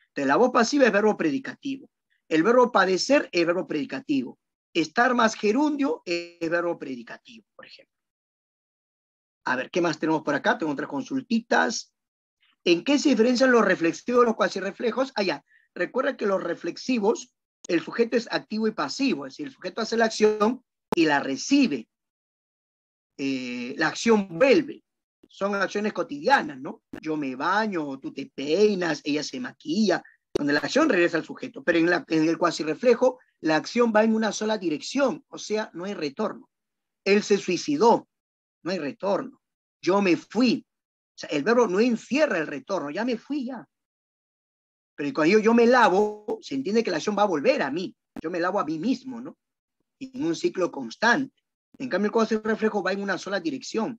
Entonces, la voz pasiva es verbo predicativo. El verbo padecer es verbo predicativo. Estar más gerundio es verbo predicativo, por ejemplo. A ver, ¿qué más tenemos por acá? Tengo otras consultitas. ¿En qué se diferencian los reflexivos de los cuasirreflejos? Allá. Recuerda que los reflexivos, el sujeto es activo y pasivo, es decir, el sujeto hace la acción y la recibe. La acción vuelve. Son acciones cotidianas, ¿no? Yo me baño, tú te peinas, ella se maquilla, donde la acción regresa al sujeto. Pero en el cuasirreflejo, la acción va en una sola dirección, o sea, no hay retorno. Él se suicidó, no hay retorno. Yo me fui. O sea, el verbo no encierra el retorno, ya me fui ya. Pero cuando yo me lavo, se entiende que la acción va a volver a mí. Yo me lavo a mí mismo, ¿no? En un ciclo constante. En cambio, el cuasirreflejo va en una sola dirección.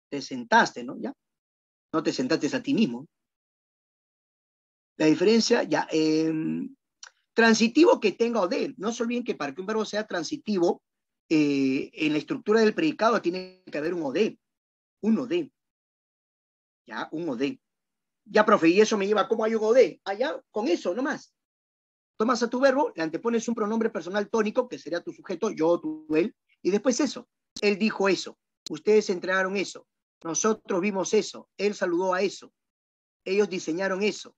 Te sentaste, ¿no? Ya. No te sentaste a ti mismo. La diferencia, ya. Transitivo que tenga OD. No se olviden que para que un verbo sea transitivo, en la estructura del predicado tiene que haber un OD. Un OD. Ya, un OD. Ya, profe, y eso me lleva, ¿cómo hay un OD? Allá, con eso nomás. Tomas a tu verbo, le antepones un pronombre personal tónico, que sería tu sujeto, yo, tú, él, y después eso. Él dijo eso, ustedes entregaron eso, nosotros vimos eso, él saludó a eso, ellos diseñaron eso.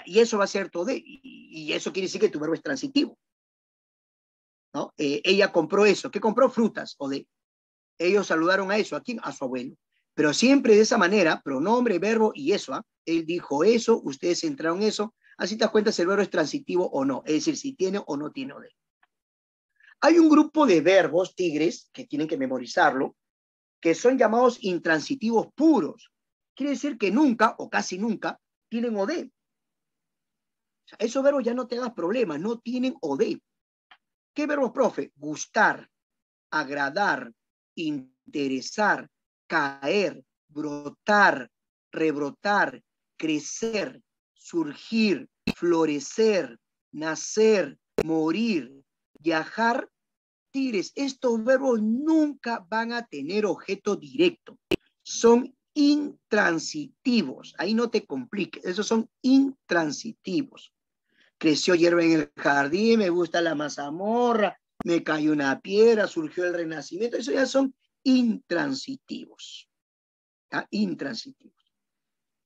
Y eso va a ser todo, y eso quiere decir que tu verbo es transitivo, ¿no? Ella compró eso. ¿Qué compró? Frutas, o de. Ellos saludaron a eso, ¿a quién? A su abuelo. Pero siempre de esa manera, pronombre, verbo y eso, ¿eh? Él dijo eso, ustedes entraron eso, así te das cuenta si el verbo es transitivo o no, es decir, si tiene o no tiene OD. Hay un grupo de verbos, tigres, que tienen que memorizarlo, que son llamados intransitivos puros. Quiere decir que nunca o casi nunca tienen OD. O sea, esos verbos ya no te hagas problemas, no tienen OD. ¿Qué verbos, profe? Gustar, agradar, interesar, caer, brotar, rebrotar, crecer, surgir, florecer, nacer, morir, viajar. Tigres, estos verbos nunca van a tener objeto directo. Son intransitivos. Ahí no te compliques. Esos son intransitivos. Creció hierba en el jardín, me gusta la mazamorra, me cayó una piedra, surgió el renacimiento. Eso ya son intransitivos. ¿Ah? Intransitivos.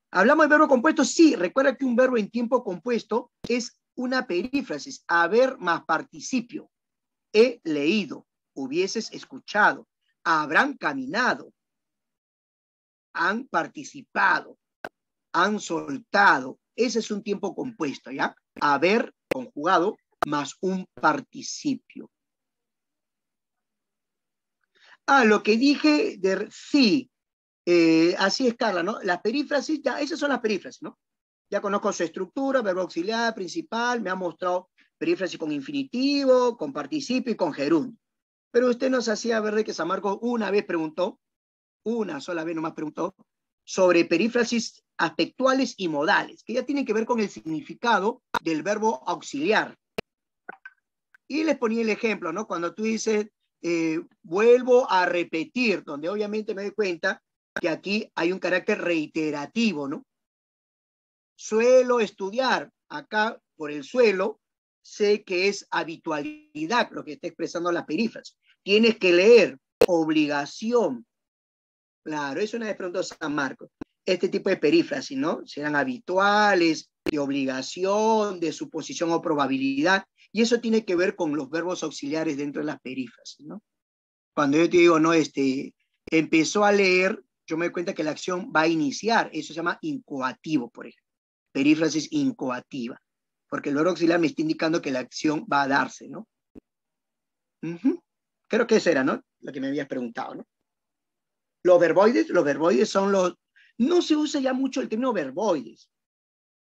¿Hablamos de verbo compuesto? Sí, recuerda que un verbo en tiempo compuesto es una perífrasis, haber más participio. He leído, hubieses escuchado, habrán caminado, han participado, han soltado. Ese es un tiempo compuesto, ¿ya? Haber conjugado más un participio. Lo que dije de sí, así es, Carla, ¿no? Las perífrasis, ya, esas son las perífrasis, ¿no? Ya conozco su estructura, verbo auxiliar, principal, me ha mostrado perífrasis con infinitivo, con participio y con gerundio. Pero usted nos hacía ver de que San Marcos una vez preguntó, una sola vez nomás preguntó, sobre perífrasis aspectuales y modales, que ya tienen que ver con el significado del verbo auxiliar. Y les ponía el ejemplo, ¿no? Cuando tú dices, vuelvo a repetir, donde obviamente me doy cuenta que aquí hay un carácter reiterativo, ¿no? Suelo estudiar, acá por el suelo, sé que es habitualidad lo que está expresando la perífrasis. Tienes que leer, obligación. Claro, eso una vez preguntó San Marcos. Este tipo de perífrasis, ¿no? Serán habituales, de obligación, de suposición o probabilidad, y eso tiene que ver con los verbos auxiliares dentro de las perífrasis, ¿no? Cuando yo te digo, no, empezó a leer, yo me doy cuenta que la acción va a iniciar, eso se llama incoativo, por ejemplo, perífrasis incoativa, porque el verbo auxiliar me está indicando que la acción va a darse, ¿no? Creo que eso era, ¿no? Lo que me habías preguntado, ¿no? Los verboides son los... No se usa ya mucho el término verboides.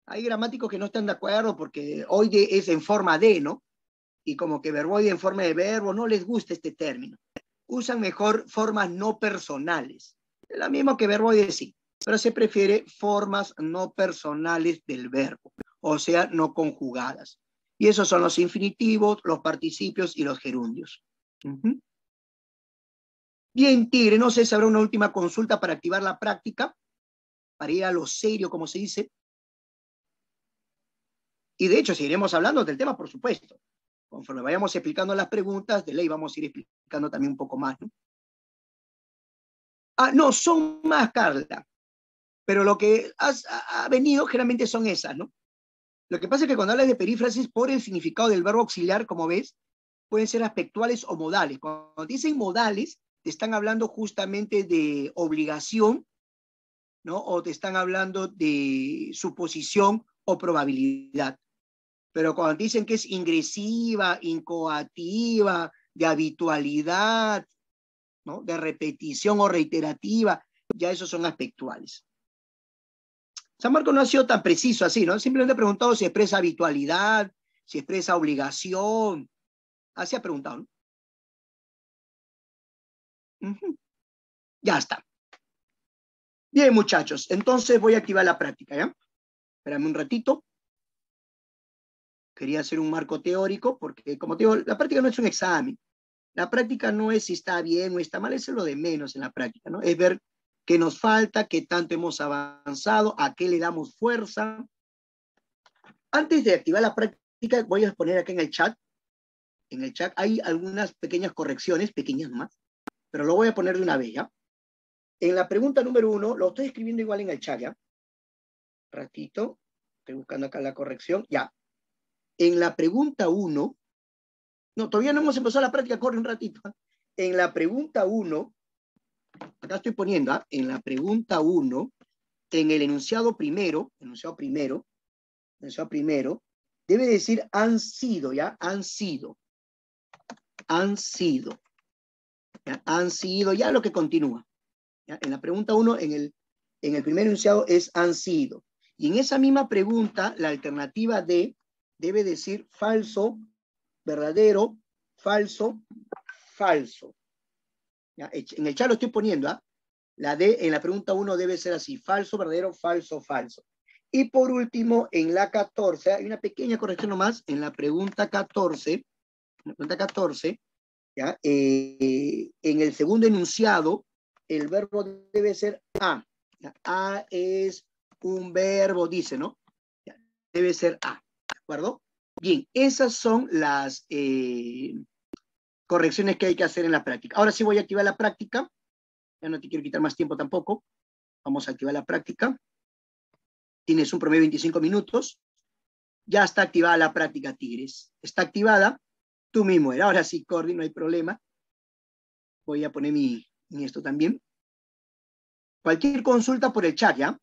Hay gramáticos que no están de acuerdo porque oide es en forma de, ¿no? Y como que verboide en forma de verbo, no les gusta este término. Usan mejor formas no personales. Es lo mismo que verboide, sí, pero se prefiere formas no personales del verbo, o sea, no conjugadas. Y esos son los infinitivos, los participios y los gerundios. Bien, Tigre, no sé si habrá una última consulta para activar la práctica, para ir a lo serio, como se dice. Y de hecho, seguiremos hablando del tema, por supuesto. Conforme vayamos explicando las preguntas, de ley vamos a ir explicando también un poco más, ¿no? No, son más, Carla. Pero lo que ha venido generalmente son esas, ¿no? Lo que pasa es que cuando hablas de perífrasis, por el significado del verbo auxiliar, como ves, pueden ser aspectuales o modales. Cuando dicen modales, te están hablando justamente de obligación, ¿no? O te están hablando de suposición o probabilidad. Pero cuando dicen que es ingresiva, incoativa, de habitualidad, ¿no? De repetición o reiterativa, ya esos son aspectuales. San Marcos no ha sido tan preciso así, ¿no? Simplemente ha preguntado si expresa habitualidad, si expresa obligación. Así ha preguntado, ¿no? Ya está. Bien, muchachos, entonces voy a activar la práctica, ¿ya? Espérame un ratito. Quería hacer un marco teórico porque, como te digo, la práctica no es un examen. La práctica no es si está bien o está mal, eso es lo de menos en la práctica, ¿no? Es ver qué nos falta, qué tanto hemos avanzado, a qué le damos fuerza. Antes de activar la práctica, voy a poner acá en el chat hay algunas pequeñas correcciones, pequeñas más, pero lo voy a poner de una vez, ¿ya? En la pregunta número 1, lo estoy escribiendo igual en el chat, ¿ya? Ratito, estoy buscando acá la corrección, ya. En la pregunta 1, no, todavía no hemos empezado la práctica, corre un ratito. En la pregunta 1, acá estoy poniendo, ¿ah? En la pregunta 1, en el enunciado primero, debe decir han sido, ¿ya? Han sido, ¿ya? Han sido, ya lo que continúa. ¿Ya? En la pregunta 1, en el primer enunciado es han sido. Y en esa misma pregunta, la alternativa D debe decir falso, verdadero, falso, falso. ¿Ya? En el chat lo estoy poniendo, ¿ah? La D en la pregunta 1 debe ser así, falso, verdadero, falso, falso. Y por último, en la 14, hay una pequeña corrección nomás, en la pregunta 14, ¿ya? En el segundo enunciado, el verbo debe ser a. ¿Ya? A es un verbo, dice, ¿no? ¿Ya? Debe ser a, ¿de acuerdo? Bien, esas son las correcciones que hay que hacer en la práctica. Ahora sí voy a activar la práctica. Ya no te quiero quitar más tiempo tampoco. Vamos a activar la práctica. Tienes un promedio de 25 minutos. Ya está activada la práctica, Tigres. Está activada. Tú mismo era. Ahora sí, Cordy, no hay problema. Voy a poner mi esto también. Cualquier consulta por el chat, ¿ya?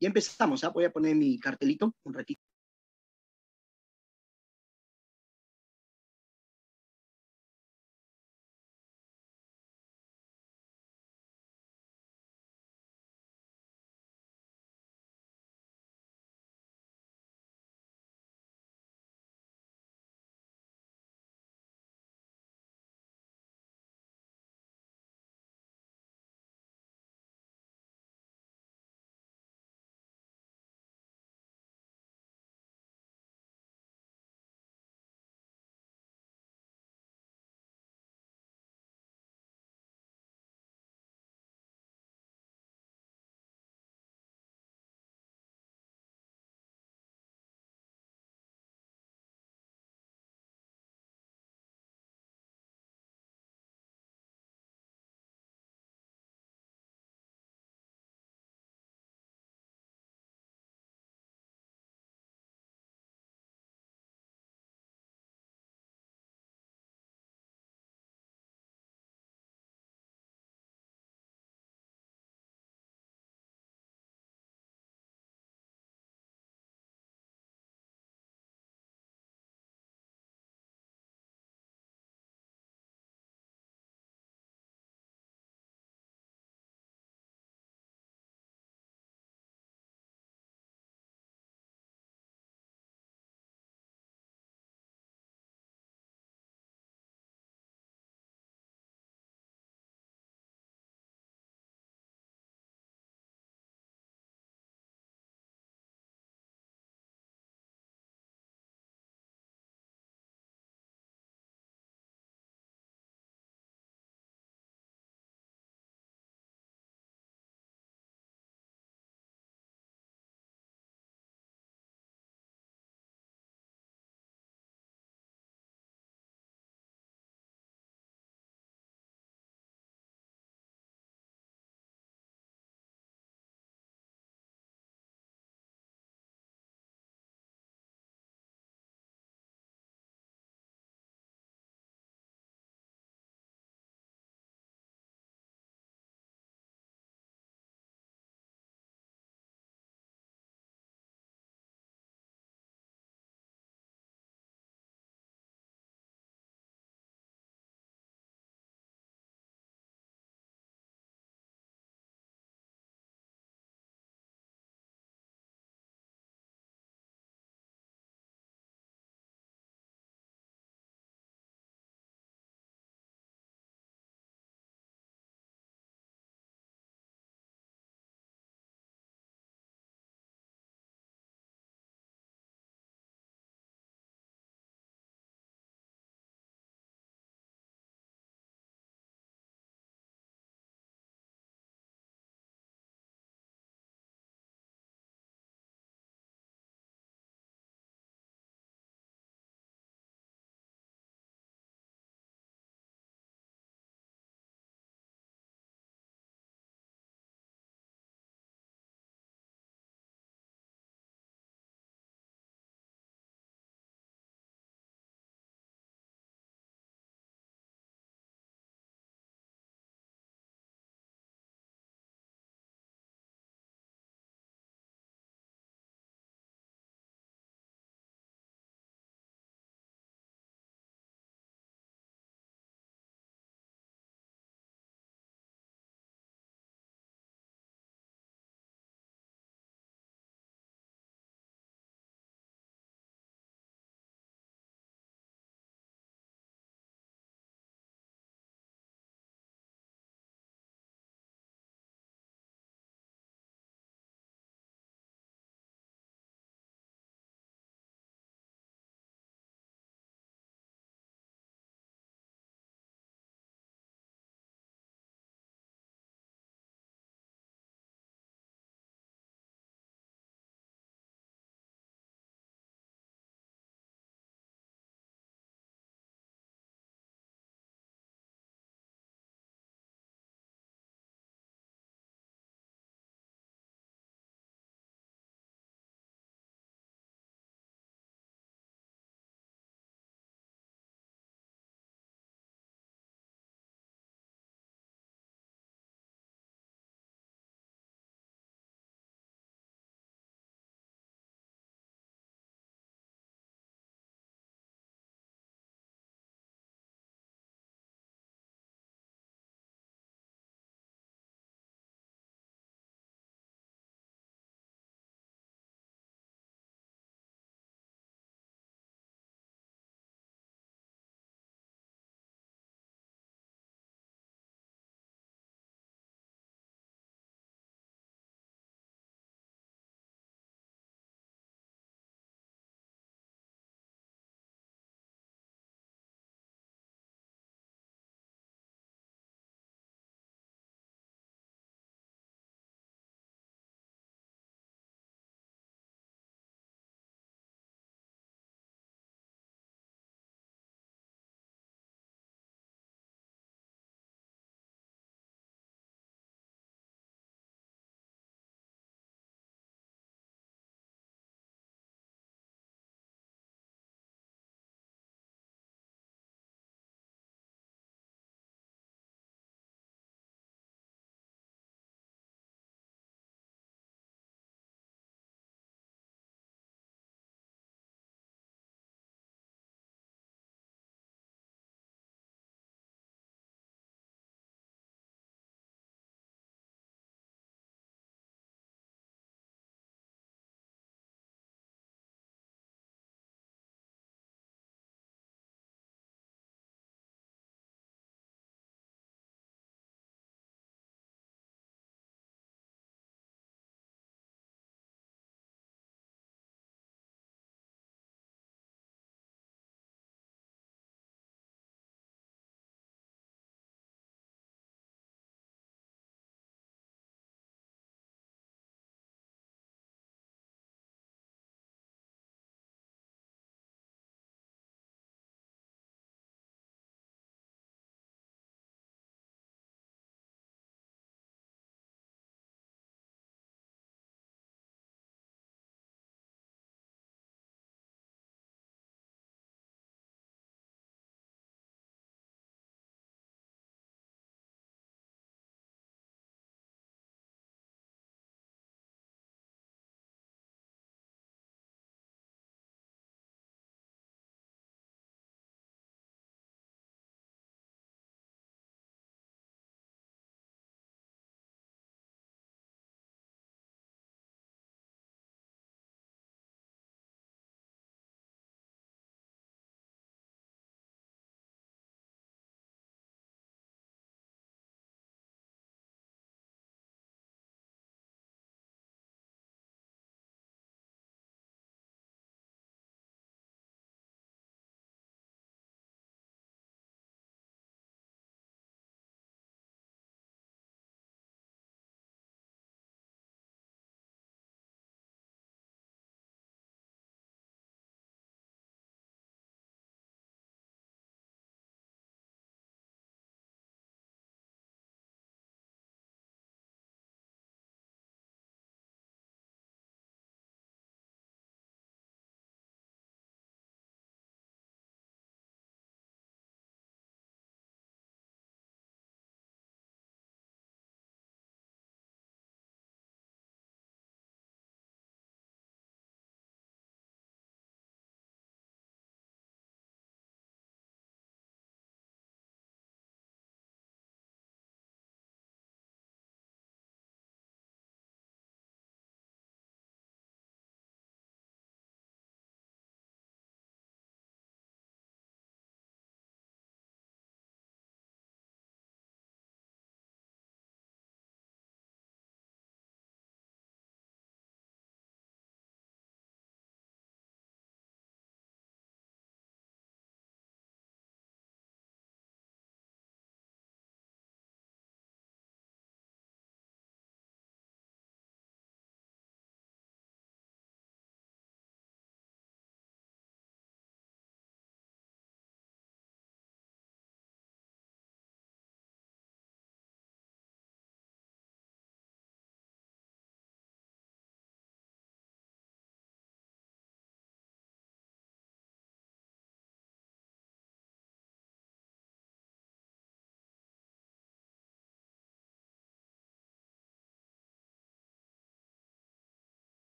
Ya empezamos, ¿ah? Voy a poner mi cartelito un ratito.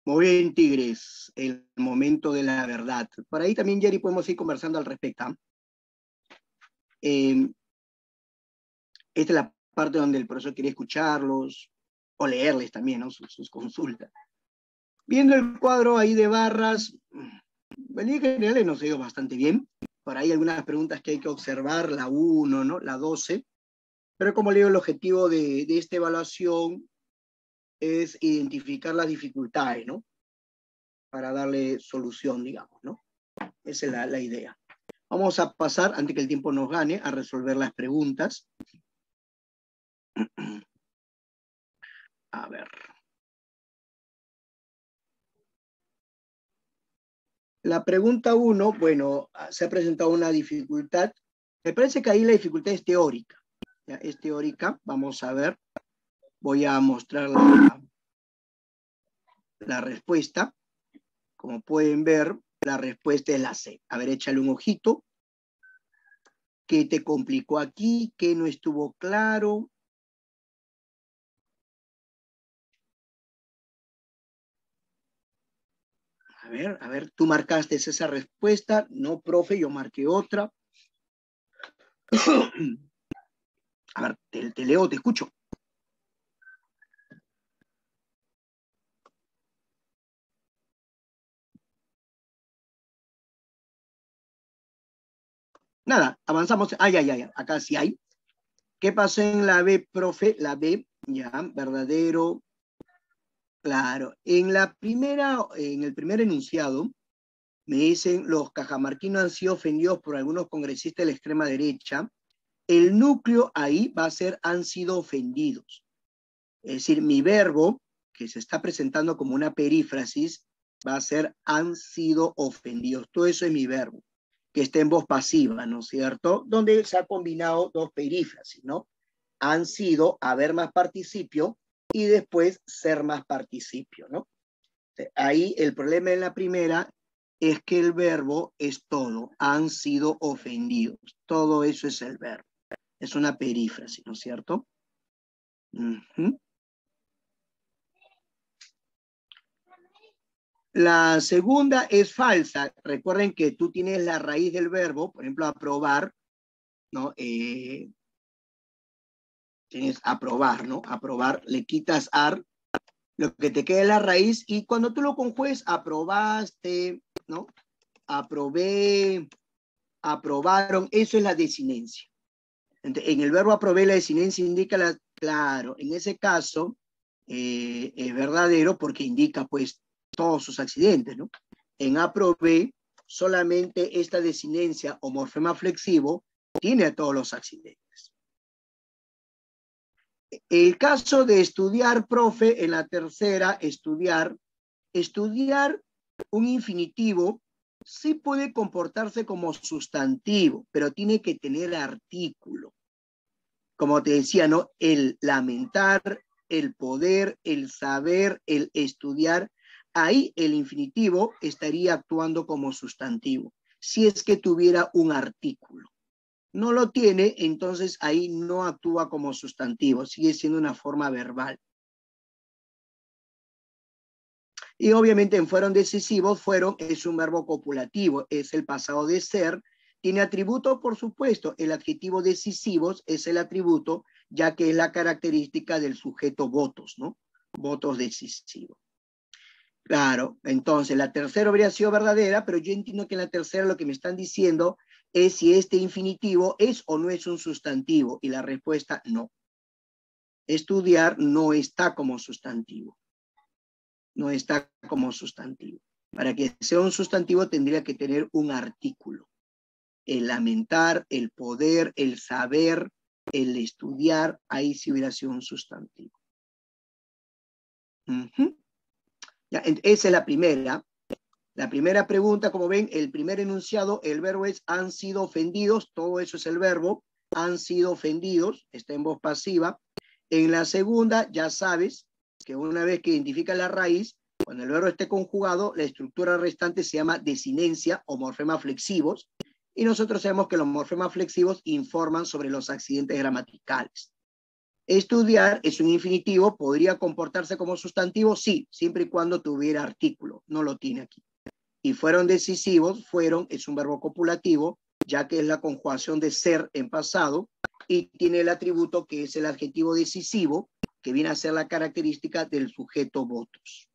Muy bien, Tigres, el momento de la verdad. Por ahí también, Jerry, podemos ir conversando al respecto. Esta es la parte donde el profesor quiere escucharlos o leerles también, ¿no? sus consultas. Viendo el cuadro ahí de barras, en general nos ha ido bastante bien. Por ahí algunas preguntas que hay que observar, la 1, ¿no? La 12. Pero como le digo, el objetivo de esta evaluación es identificar las dificultades, ¿no? Para darle solución, digamos, ¿no? Esa es la idea. Vamos a pasar, antes que el tiempo nos gane, a resolver las preguntas. A ver. La pregunta 1, bueno, se ha presentado una dificultad. Me parece que ahí la dificultad es teórica. ¿Ya? Es teórica, vamos a ver. Voy a mostrar la respuesta. Como pueden ver, la respuesta es la C. A ver, échale un ojito. ¿Qué te complicó aquí? ¿Qué no estuvo claro? A ver, tú marcaste esa respuesta. No, profe, yo marqué otra. A ver, te leo, te escucho. Nada, avanzamos. Ay, acá sí hay. ¿Qué pasó en la B, profe? La B, ya, verdadero. Claro. En el primer enunciado, me dicen, los cajamarquinos han sido ofendidos por algunos congresistas de la extrema derecha. El núcleo ahí va a ser han sido ofendidos. Es decir, mi verbo, que se está presentando como una perífrasis, va a ser han sido ofendidos. Todo eso es mi verbo, que está en voz pasiva, ¿no es cierto? Donde se ha combinado dos perífrasis, ¿no? Han sido, haber más participio, y después ser más participio, ¿no? Ahí el problema en la primera es que el verbo es todo, han sido ofendidos. Todo eso es el verbo. Es una perífrasis, ¿no es cierto? La segunda es falsa. Recuerden que tú tienes la raíz del verbo, por ejemplo, aprobar, ¿no? Tienes aprobar, ¿no? Aprobar, le quitas ar, lo que te queda es la raíz, y cuando tú lo conjugues, aprobaste, ¿no? Aprobé, aprobaron, eso es la desinencia. En el verbo aprobé, la desinencia indica claro, en ese caso es verdadero porque indica pues todos sus accidentes, ¿no? En aprobé, solamente esta desinencia o morfema flexivo tiene a todos los accidentes. El caso de estudiar, profe, en la tercera, estudiar un infinitivo sí puede comportarse como sustantivo, pero tiene que tener artículo. Como te decía, ¿no? El lamentar, el poder, el saber, el estudiar, ahí el infinitivo estaría actuando como sustantivo, si es que tuviera un artículo. No lo tiene, entonces ahí no actúa como sustantivo, sigue siendo una forma verbal. Y obviamente en fueron decisivos, fueron es un verbo copulativo, es el pasado de ser. Tiene atributo, por supuesto, el adjetivo decisivos es el atributo, ya que es la característica del sujeto votos, ¿no? Votos decisivos. Claro, entonces la tercera habría sido verdadera, pero yo entiendo que en la tercera lo que me están diciendo es si este infinitivo es o no es un sustantivo, y la respuesta no. Estudiar no está como sustantivo. No está como sustantivo. Para que sea un sustantivo tendría que tener un artículo. El lamentar, el poder, el saber, el estudiar, ahí sí hubiera sido un sustantivo. Ya, esa es la primera. La primera pregunta, como ven, el primer enunciado, el verbo es han sido ofendidos, todo eso es el verbo, han sido ofendidos, está en voz pasiva. En la segunda, ya sabes que una vez que identifica la raíz, cuando el verbo esté conjugado, la estructura restante se llama desinencia o morfemas flexivos, y nosotros sabemos que los morfemas flexivos informan sobre los accidentes gramaticales. Estudiar es un infinitivo, ¿podría comportarse como sustantivo? Sí, siempre y cuando tuviera artículo, no lo tiene aquí. Y fueron decisivos, fueron, es un verbo copulativo, ya que es la conjugación de ser en pasado, y tiene el atributo que es el adjetivo decisivo, que viene a ser la característica del sujeto votos.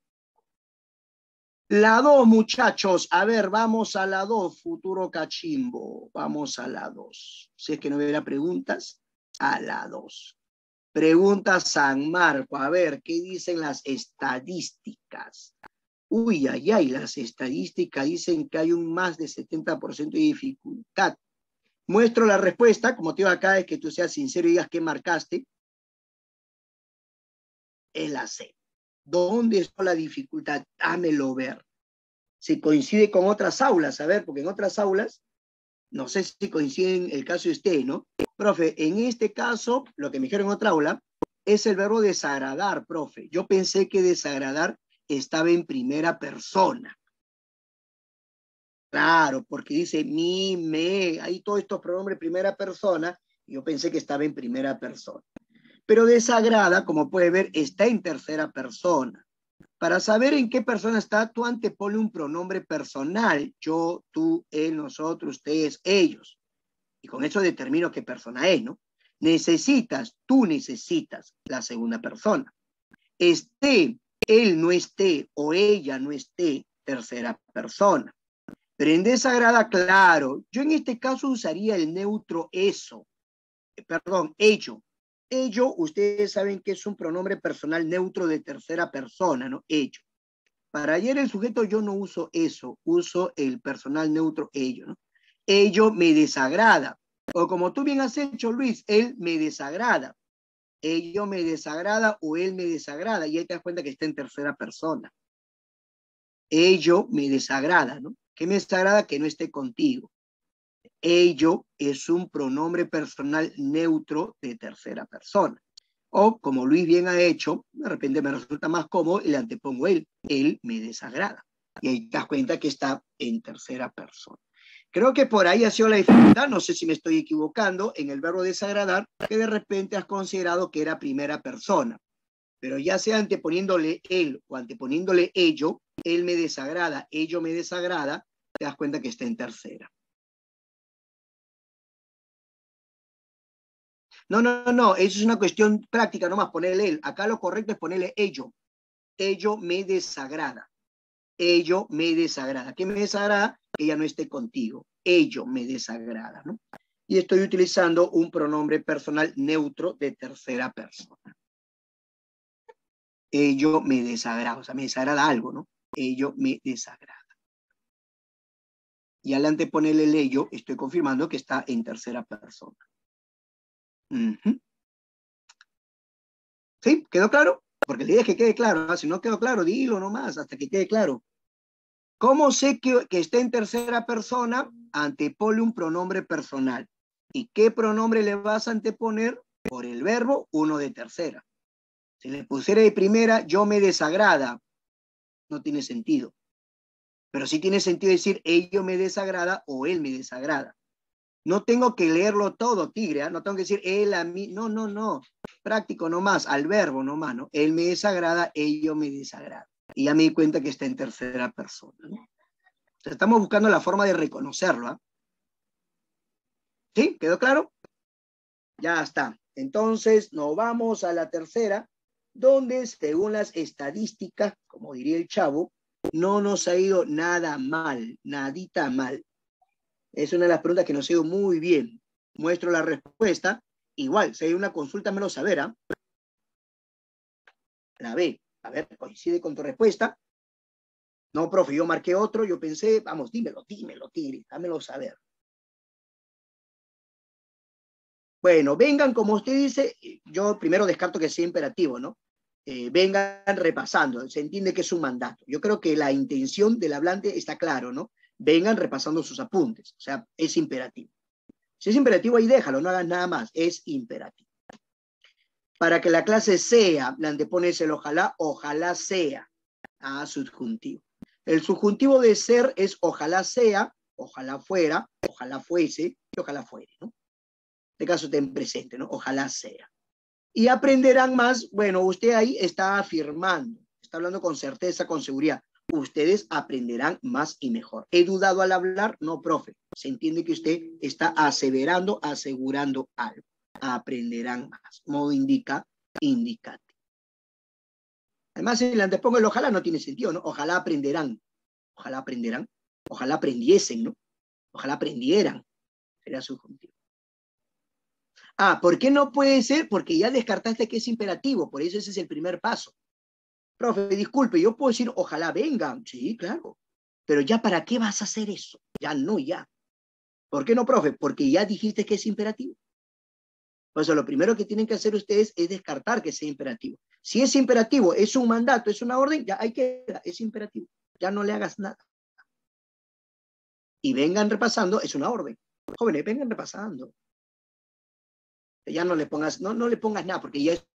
La 2, muchachos. A ver, vamos a la 2, futuro cachimbo. Vamos a la 2. Si es que no hubiera preguntas, a la 2. Pregunta San Marco. A ver, ¿qué dicen las estadísticas? Uy, ay, ay, las estadísticas dicen que hay un más de 70% de dificultad. Muestro la respuesta, como te digo acá, es que tú seas sincero y digas qué marcaste. Es la C. ¿Dónde está la dificultad? Dámelo ver. Si coincide con otras aulas, a ver, porque en otras aulas, no sé si coincide en el caso de usted, ¿no? Profe, en este caso, lo que me dijeron en otra aula, es el verbo desagradar, profe. Yo pensé que desagradar estaba en primera persona. Claro, porque dice mi, me, ahí todos estos pronombres primera persona, y yo pensé que estaba en primera persona. Pero desagrada, como puede ver, está en tercera persona. Para saber en qué persona está, tú antepone un pronombre personal. Yo, tú, él, nosotros, ustedes, ellos. Y con eso determino qué persona es, ¿no? Tú necesitas la segunda persona. Esté, él no esté o ella no esté, tercera persona. Pero en desagrada, claro, yo en este caso usaría el neutro eso. Perdón, ello. Ello, ustedes saben que es un pronombre personal neutro de tercera persona, ¿no? Ello. Para ayer el sujeto yo no uso eso, uso el personal neutro ello, ¿no? Ello me desagrada. O como tú bien has hecho, Luis, él me desagrada. Ello me desagrada o él me desagrada. Y ahí te das cuenta que está en tercera persona. Ello me desagrada, ¿no? ¿Qué me desagrada? Que no esté contigo. Ello es un pronombre personal neutro de tercera persona. O, como Luis bien ha hecho, de repente me resulta más cómodo y le antepongo él. Él me desagrada. Y ahí te das cuenta que está en tercera persona. Creo que por ahí ha sido la dificultad, no sé si me estoy equivocando, en el verbo desagradar, que de repente has considerado que era primera persona. Pero ya sea anteponiéndole él o anteponiéndole ello, él me desagrada, ello me desagrada, te das cuenta que está en tercera. No, no, no, eso es una cuestión práctica, nomás ponerle él. Acá lo correcto es ponerle ello. Ello me desagrada. Ello me desagrada. ¿Qué me desagrada? Que ella no esté contigo. Ello me desagrada, ¿no? Y estoy utilizando un pronombre personal neutro de tercera persona. Ello me desagrada, o sea, me desagrada algo, ¿no? Ello me desagrada. Y al anteponerle el ello, estoy confirmando que está en tercera persona. ¿Sí? ¿Quedó claro? Porque la idea es que quede claro, ¿no? Si no quedó claro, dilo nomás hasta que quede claro. ¿Cómo sé que está en tercera persona? Antepone un pronombre personal. ¿Y qué pronombre le vas a anteponer? Por el verbo, uno de tercera. Si le pusiera de primera, yo me desagrada, no tiene sentido. Pero sí tiene sentido decir, ello me desagrada o él me desagrada. No tengo que leerlo todo, tigre, ¿eh? No tengo que decir él a mí, no, no, no. Práctico nomás, al verbo nomás, ¿no? Él me desagrada, ello me desagrada. Y ya me di cuenta que está en tercera persona, ¿no? O sea, estamos buscando la forma de reconocerlo, ¿eh? ¿Sí? ¿Quedó claro? Ya está. Entonces, nos vamos a la tercera, donde según las estadísticas, como diría el chavo, no nos ha ido nada mal, nadita mal. Es una de las preguntas que nos ha ido muy bien. Muestro la respuesta. Igual, si hay una consulta, me lo saber, ¿eh? La B. A ver, coincide con tu respuesta. No, profe, yo marqué otro, yo pensé, vamos, dímelo, tigre, dámelo saber. Bueno, vengan, como usted dice, yo primero descarto que sea imperativo, ¿no? Vengan repasando, se entiende que es un mandato. Yo creo que la intención del hablante está claro, ¿no? Vengan repasando sus apuntes, o sea, es imperativo. Si es imperativo, ahí déjalo, no hagas nada más, es imperativo. Para que la clase sea, le antepones el ojalá, ojalá sea, a subjuntivo. El subjuntivo de ser es ojalá sea, ojalá fuera, ojalá fuese y ojalá fuere, ¿no? En este caso ten presente, ¿no? Ojalá sea. Y aprenderán más, bueno, usted ahí está afirmando, está hablando con certeza, con seguridad. Ustedes aprenderán más y mejor. ¿He dudado al hablar? No, profe. Se entiende que usted está aseverando, asegurando algo. Aprenderán más. Modo indica, indicate. Además, el antepongo el ojalá no tiene sentido, ¿no? Ojalá aprenderán. Ojalá aprenderán. Ojalá aprendiesen, ¿no? Ojalá aprendieran. Será subjuntivo. Ah, ¿por qué no puede ser? Porque ya descartaste que es imperativo, por eso ese es el primer paso. Profe, disculpe, yo puedo decir ojalá vengan, sí, claro, pero ya ¿para qué vas a hacer eso? Ya no, ya. ¿Por qué no, profe? Porque ya dijiste que es imperativo. Por eso lo primero que tienen que hacer ustedes es descartar que sea imperativo. Si es imperativo, es un mandato, es una orden, ya ahí queda, es imperativo. Ya no le hagas nada. Y vengan repasando, es una orden. Jóvenes, vengan repasando. Ya no le pongas, no le pongas nada, porque ya es.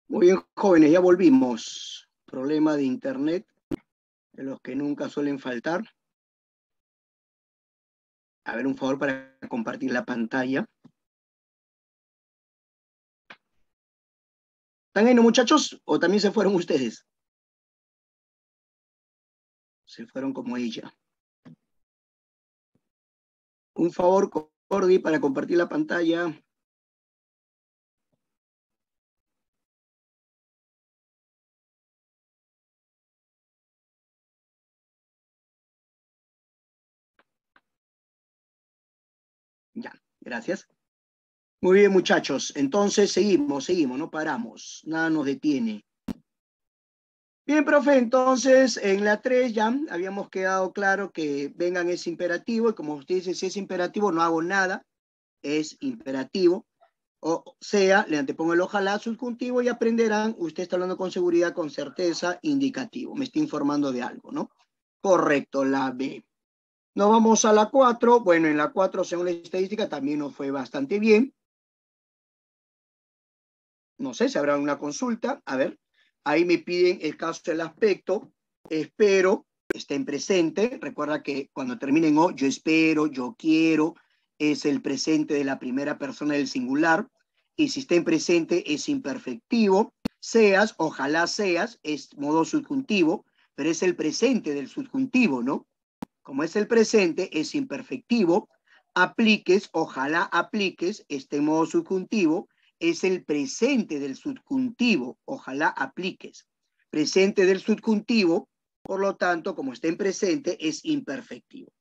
Muy bien, jóvenes, ya volvimos. Problema de internet, de los que nunca suelen faltar. A ver, un favor para compartir la pantalla. ¿Están ahí, no, muchachos? ¿O también se fueron ustedes? Se fueron como ella. Un favor, Cordy, para compartir la pantalla. Ya, gracias. Muy bien, muchachos. Entonces seguimos, no paramos. Nada nos detiene. Bien, profe, entonces en la 3 ya habíamos quedado claro que vengan es imperativo, y como usted dice, si es imperativo no hago nada, es imperativo. O sea, le antepongo el ojalá subjuntivo y aprenderán, usted está hablando con seguridad, con certeza, indicativo. Me está informando de algo, ¿no? Correcto, la B. Nos vamos a la 4. Bueno, en la 4, según la estadística, también nos fue bastante bien. No sé si habrá una consulta. A ver, ahí me piden el caso del aspecto. Espero estén presente. Recuerda que cuando termine en O, yo espero, yo quiero, es el presente de la primera persona del singular. Y si está en presente es imperfectivo. Seas, ojalá seas, es modo subjuntivo, pero es el presente del subjuntivo, ¿no? Como es el presente, es imperfectivo. Apliques, ojalá apliques, este modo subjuntivo, es el presente del subjuntivo, ojalá apliques. Presente del subjuntivo, por lo tanto, como está en presente, es imperfectivo.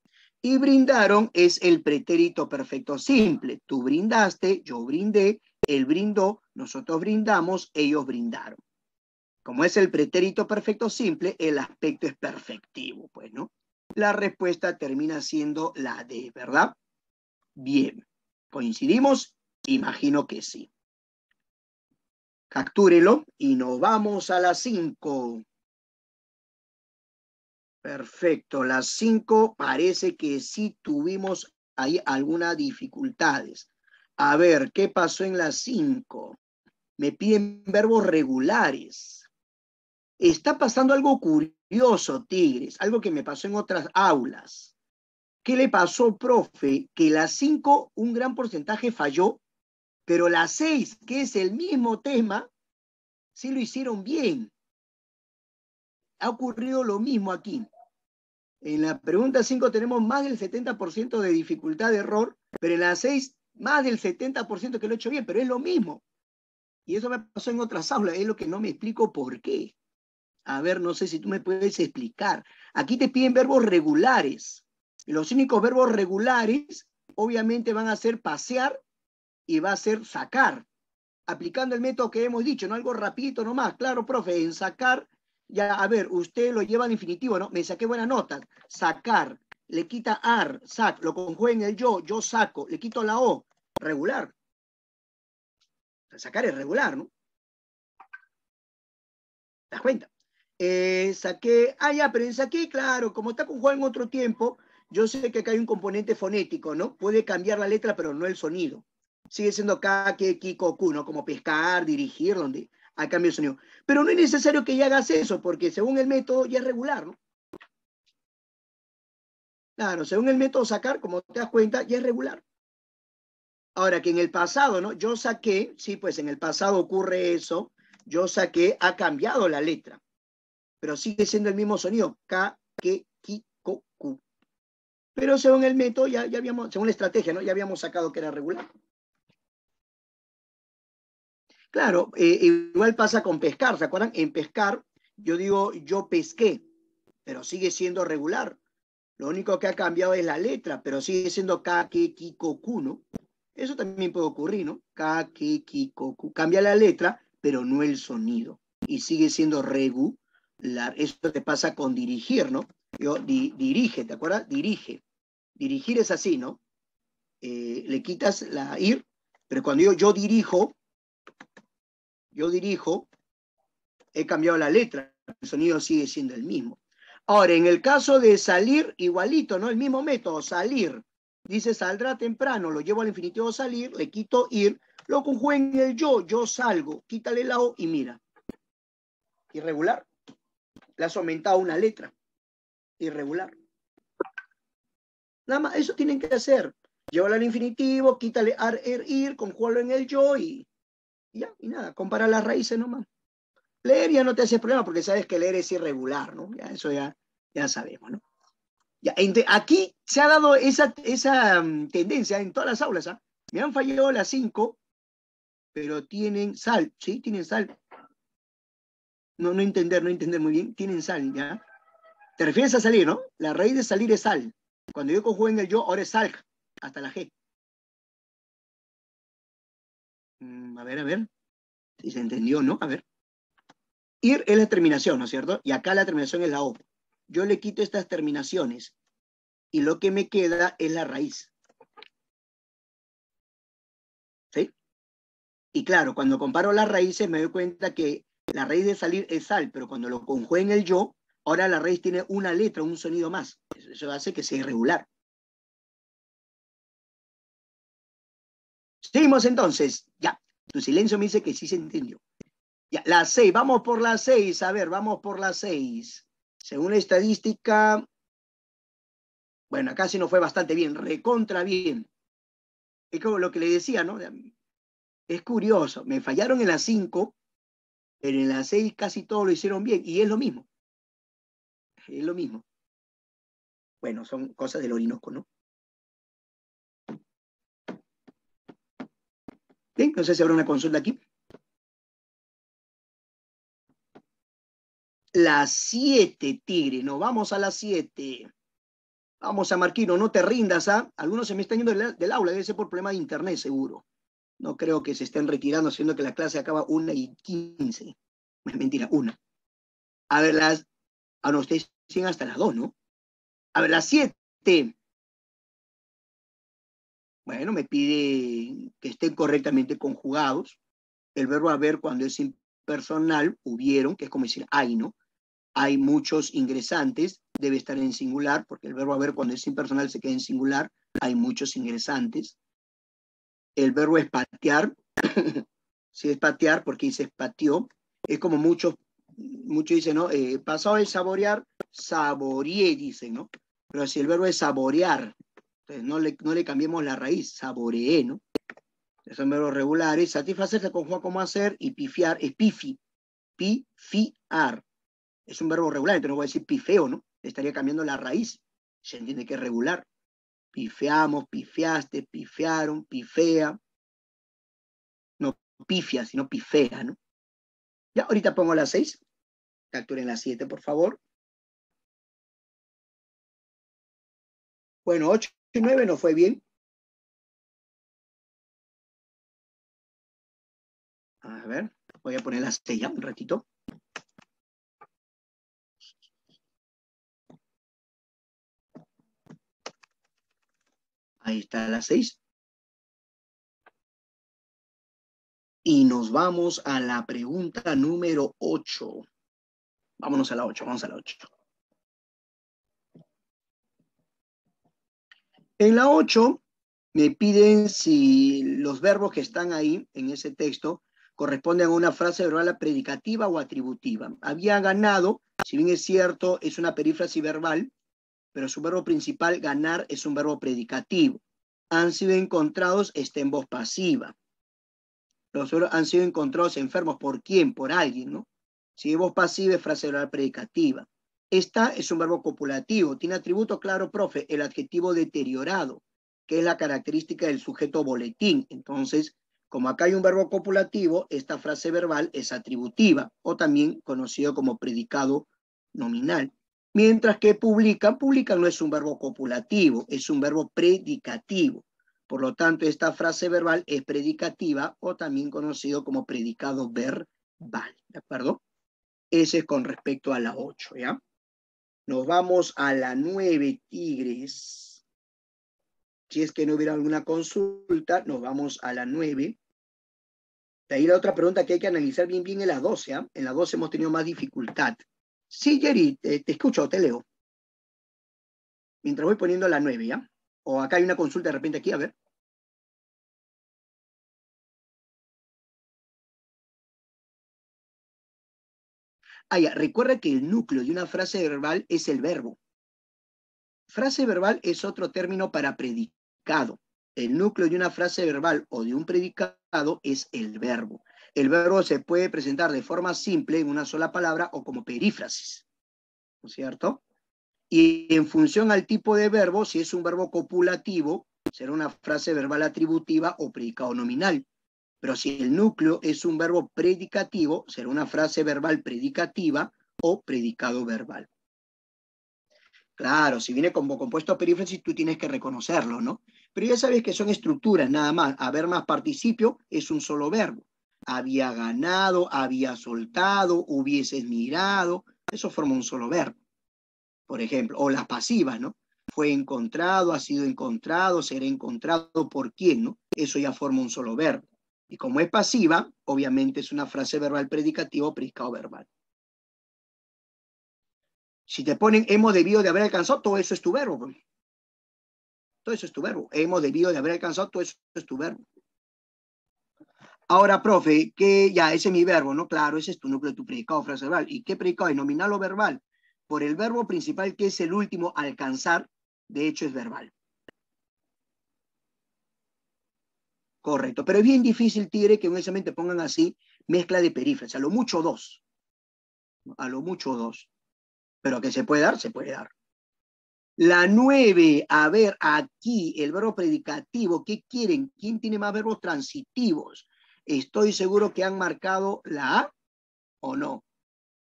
Y brindaron es el pretérito perfecto simple. Tú brindaste, yo brindé, él brindó, nosotros brindamos, ellos brindaron. Como es el pretérito perfecto simple, el aspecto es perfectivo, pues, ¿no? La respuesta termina siendo la D, ¿verdad? Bien. ¿Coincidimos? Imagino que sí. Captúrelo y nos vamos a las 5. Perfecto. Las 5 parece que sí tuvimos ahí algunas dificultades. A ver, ¿qué pasó en las 5? Me piden verbos regulares. Está pasando algo curioso, Tigres, algo que me pasó en otras aulas. ¿Qué le pasó, profe? Que las 5, un gran porcentaje falló, pero las 6, que es el mismo tema, sí lo hicieron bien. Ha ocurrido lo mismo aquí. En la pregunta 5 tenemos más del 70% de dificultad de error, pero en la 6 más del 70% que lo he hecho bien, pero es lo mismo. Y eso me pasó en otras aulas, es lo que no me explico por qué. A ver, no sé si tú me puedes explicar. Aquí te piden verbos regulares. Y los únicos verbos regulares, obviamente, van a ser pasear y va a ser sacar. Aplicando el método que hemos dicho, ¿no? Algo rapidito nomás. Claro, profe, en sacar, ya, a ver, usted lo lleva al infinitivo, ¿no? Me saqué buena nota. Sacar, le quita ar, sac, lo conjuga en el yo saco, le quito la o, regular. Sacar es regular, ¿no? ¿Te das cuenta? Saqué, ya, pero en saqué, claro, como está conjugado en otro tiempo, yo sé que acá hay un componente fonético, ¿no? Puede cambiar la letra, pero no el sonido. Sigue siendo ka, ke, ki, ko, ku, ¿no? Como pescar, dirigir, donde hay cambio de sonido. Pero no es necesario que ya hagas eso, porque según el método ya es regular, ¿no? Claro, según el método sacar, como te das cuenta, ya es regular. Ahora que en el pasado, ¿no? Yo saqué, sí, pues en el pasado ocurre eso, yo saqué, ha cambiado la letra, pero sigue siendo el mismo sonido, ka, ke, ki, ko, ku. Pero según el método, ya habíamos, según la estrategia, ¿no? Ya habíamos sacado que era regular. Claro, igual pasa con pescar, ¿se acuerdan? En pescar, yo digo, yo pesqué, pero sigue siendo regular. Lo único que ha cambiado es la letra, pero sigue siendo ka, ke, ki, ko, ku, ¿no? Eso también puede ocurrir, ¿no? Ka, ke, ki, ko, ku. Cambia la letra, pero no el sonido. Y sigue siendo regular. Esto te pasa con dirigir, ¿no? Yo dirige, ¿te acuerdas? Dirige. Dirigir es así, ¿no? Le quitas la ir, pero cuando yo dirijo, he cambiado la letra, el sonido sigue siendo el mismo. Ahora, en el caso de salir, igualito, ¿no? El mismo método, salir. Dice, saldrá temprano, lo llevo al infinitivo salir, le quito ir, lo conjugo en el yo salgo, quítale la O y mira. Irregular. Le has aumentado una letra. Irregular. Nada más, eso tienen que hacer. Llévalo al infinitivo, quítale ar, ir, conjúgalo en el yo y ya, y nada, compara las raíces nomás. Leer ya no te hace problema porque sabes que leer es irregular, ¿no? Ya, eso ya sabemos, ¿no? Ya, aquí se ha dado esa tendencia en todas las aulas, ¿ah? Me han fallado las 5, pero tienen sal, ¿sí? Tienen sal. No entender muy bien. Tienen sal, ¿ya? Te refieres a salir, ¿no? La raíz de salir es sal. Cuando yo conjugo en el yo, ahora es sal, hasta la G. A ver. Si se entendió, ¿no? A ver. Ir es la terminación, ¿no es cierto? Y acá la terminación es la O. Yo le quito estas terminaciones y lo que me queda es la raíz. ¿Sí? Y claro, cuando comparo las raíces me doy cuenta que la raíz de salir es sal, pero cuando lo conjugué en el yo, ahora la raíz tiene una letra, un sonido más. Eso hace que sea irregular. Seguimos entonces. Ya, tu silencio me dice que sí se entendió. Ya, la 6, vamos por la 6. A ver, vamos por la 6. Según la estadística, bueno, acá sí nos fue bastante bien, recontra bien. Es como lo que le decía, ¿no? Es curioso, me fallaron en la 5, pero en la 6 casi todo lo hicieron bien, y es lo mismo. Es lo mismo. Bueno, son cosas del Orinoco, ¿no? Bien, no sé si habrá una consulta aquí. La 7, Tigre, nos vamos a la 7. Vamos a Marquino, no te rindas, ¿ah? Algunos se me están yendo del aula, debe ser por problema de internet, seguro. No creo que se estén retirando, siendo que la clase acaba 1:15. Es mentira, 1. A ver, las... Ah, no, ustedes siguen hasta las 2, ¿no? A ver, las 7. Bueno, me pide que estén correctamente conjugados. El verbo haber cuando es impersonal, hubieron, que es como decir hay, ¿no? Hay muchos ingresantes, debe estar en singular, porque el verbo haber cuando es impersonal se queda en singular, hay muchos ingresantes. El verbo es patear, si es patear, porque dice pateó, es como muchos dicen, ¿no? Pasado de saborear, saboreé, dicen, ¿no? Pero si el verbo es saborear, entonces no le cambiemos la raíz, saboreé, ¿no? Son verbos regulares. Satisfacer se conjuga como hacer y pifiar es pifi, pifiar. Es un verbo regular, entonces no voy a decir pifeo, ¿no? Le estaría cambiando la raíz. Se entiende que es regular. Pifeamos, pifiaste, pifiaron, pifea. No pifia, sino pifea, ¿no? Ya, ahorita pongo las 6. Capturen las 7, por favor. Bueno, 8 y 9 no fue bien. A ver, voy a poner las 6 ya, un ratito. Ahí está las 6. Y nos vamos a la pregunta número 8. Vámonos a la 8, vamos a la 8. En la 8 me piden si los verbos que están ahí en ese texto corresponden a una frase verbal predicativa o atributiva. Había ganado, si bien es cierto, es una perífrasis verbal, pero su verbo principal, ganar, es un verbo predicativo. Han sido encontrados, está en voz pasiva. Los verbos han sido encontrados enfermos, ¿por quién? Por alguien, ¿no? Si es voz pasiva, es frase verbal predicativa. Esta es un verbo copulativo. Tiene atributo, claro, profe, el adjetivo deteriorado, que es la característica del sujeto boletín. Entonces, como acá hay un verbo copulativo, esta frase verbal es atributiva, o también conocido como predicado nominal. Mientras que publican no es un verbo copulativo, es un verbo predicativo. Por lo tanto, esta frase verbal es predicativa o también conocido como predicado verbal, ¿de acuerdo? Ese es con respecto a la 8, ¿ya? Nos vamos a la 9, Tigres. Si es que no hubiera alguna consulta, nos vamos a la 9. De ahí la otra pregunta que hay que analizar bien en la 12, ¿eh? En la 12 hemos tenido más dificultad. Sí, Jerry, te escucho, te leo. Mientras voy poniendo la 9, ¿ya? O acá hay una consulta de repente aquí, a ver. Ah, ya, recuerda que el núcleo de una frase verbal es el verbo. Frase verbal es otro término para predicado. El núcleo de una frase verbal o de un predicado es el verbo. El verbo se puede presentar de forma simple en una sola palabra o como perífrasis, ¿no es cierto? Y en función al tipo de verbo, si es un verbo copulativo, será una frase verbal atributiva o predicado nominal. Pero si el núcleo es un verbo predicativo, será una frase verbal predicativa o predicado verbal. Claro, si viene como compuesto perífrasis, tú tienes que reconocerlo, ¿no? Pero ya sabes que son estructuras, nada más. Haber más participio es un solo verbo. Había ganado, había soltado, hubieses mirado. Eso forma un solo verbo, por ejemplo. O las pasivas, ¿no? Fue encontrado, ha sido encontrado, será encontrado por quién, ¿no? Eso ya forma un solo verbo. Y como es pasiva, obviamente es una frase verbal predicativa o predicado verbal. Si te ponen hemos debido de haber alcanzado, todo eso es tu verbo. Pues. Todo eso es tu verbo. Hemos debido de haber alcanzado, todo eso es tu verbo. Ahora, profe, que ya, ese es mi verbo, ¿no? Claro, ese es tu núcleo de tu predicado, frase verbal. ¿Y qué predicado es? Nominal o verbal. Por el verbo principal, que es el último, alcanzar, de hecho es verbal. Correcto. Pero es bien difícil, tigre, que honestamente pongan así mezcla de perífrasis. A lo mucho dos. A lo mucho dos. Pero que se puede dar, se puede dar. La 9, a ver, aquí el verbo predicativo, ¿qué quieren? ¿Quién tiene más verbos transitivos? Estoy seguro que han marcado la A o no.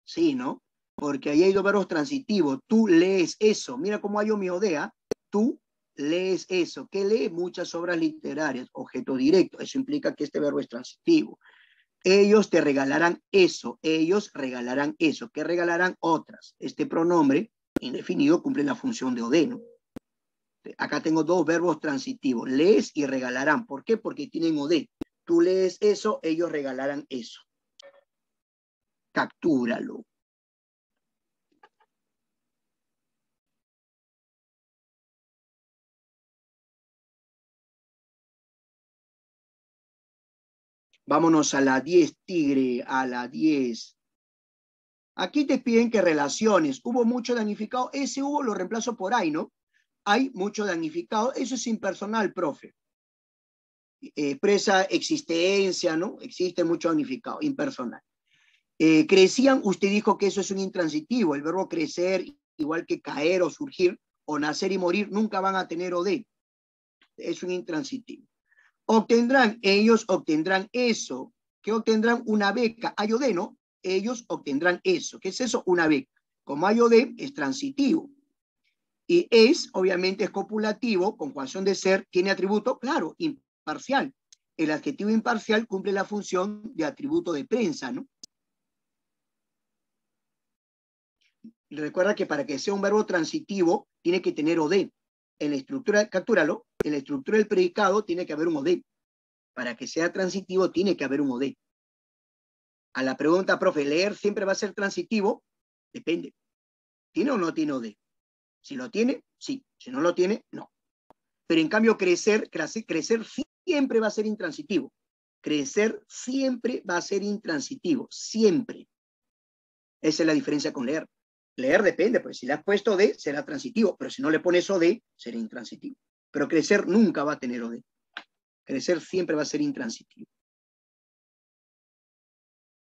Sí, ¿no? Porque ahí hay dos verbos transitivos. Tú lees eso. Mira cómo hay homeodea. Tú lees eso. ¿Qué lee? Muchas obras literarias. Objeto directo. Eso implica que este verbo es transitivo. Ellos te regalarán eso. Ellos regalarán eso. ¿Qué regalarán? Otras. Este pronombre indefinido cumple la función de OD, ¿no? Acá tengo dos verbos transitivos. Lees y regalarán. ¿Por qué? Porque tienen OD. Tú lees eso, ellos regalarán eso. Captúralo. Vámonos a la 10, tigre, a la 10. Aquí te piden que relaciones. Hubo mucho damnificado. Ese hubo lo reemplazo por hay, ¿no? Hay mucho damnificado. Eso es impersonal, profe. Expresa existencia, ¿no? Existe mucho damnificado, impersonal. Crecían, usted dijo que eso es un intransitivo. El verbo crecer, igual que caer o surgir, o nacer y morir, nunca van a tener OD. Es un intransitivo. Obtendrán, ellos obtendrán eso. ¿Qué obtendrán? Una beca. Hay OD, ¿no? Ellos obtendrán eso. ¿Qué es eso? Una beca. Como hay OD, es transitivo. Y es, obviamente, es copulativo, conjugación de ser, ¿tiene atributo? Claro, imparcial. El adjetivo imparcial cumple la función de atributo de prensa, ¿no? Recuerda que para que sea un verbo transitivo, tiene que tener OD. En la estructura, captúralo, en la estructura del predicado tiene que haber un OD. Para que sea transitivo, tiene que haber un OD. A la pregunta, profe, ¿leer siempre va a ser transitivo? Depende. ¿Tiene o no tiene OD? Si lo tiene, sí. Si no lo tiene, no. Pero en cambio, crecer siempre va a ser intransitivo. Crecer siempre va a ser intransitivo. Siempre. Esa es la diferencia con leer. Leer depende, pues si le has puesto OD, será transitivo. Pero si no le pones OD, será intransitivo. Pero crecer nunca va a tener OD. Crecer siempre va a ser intransitivo.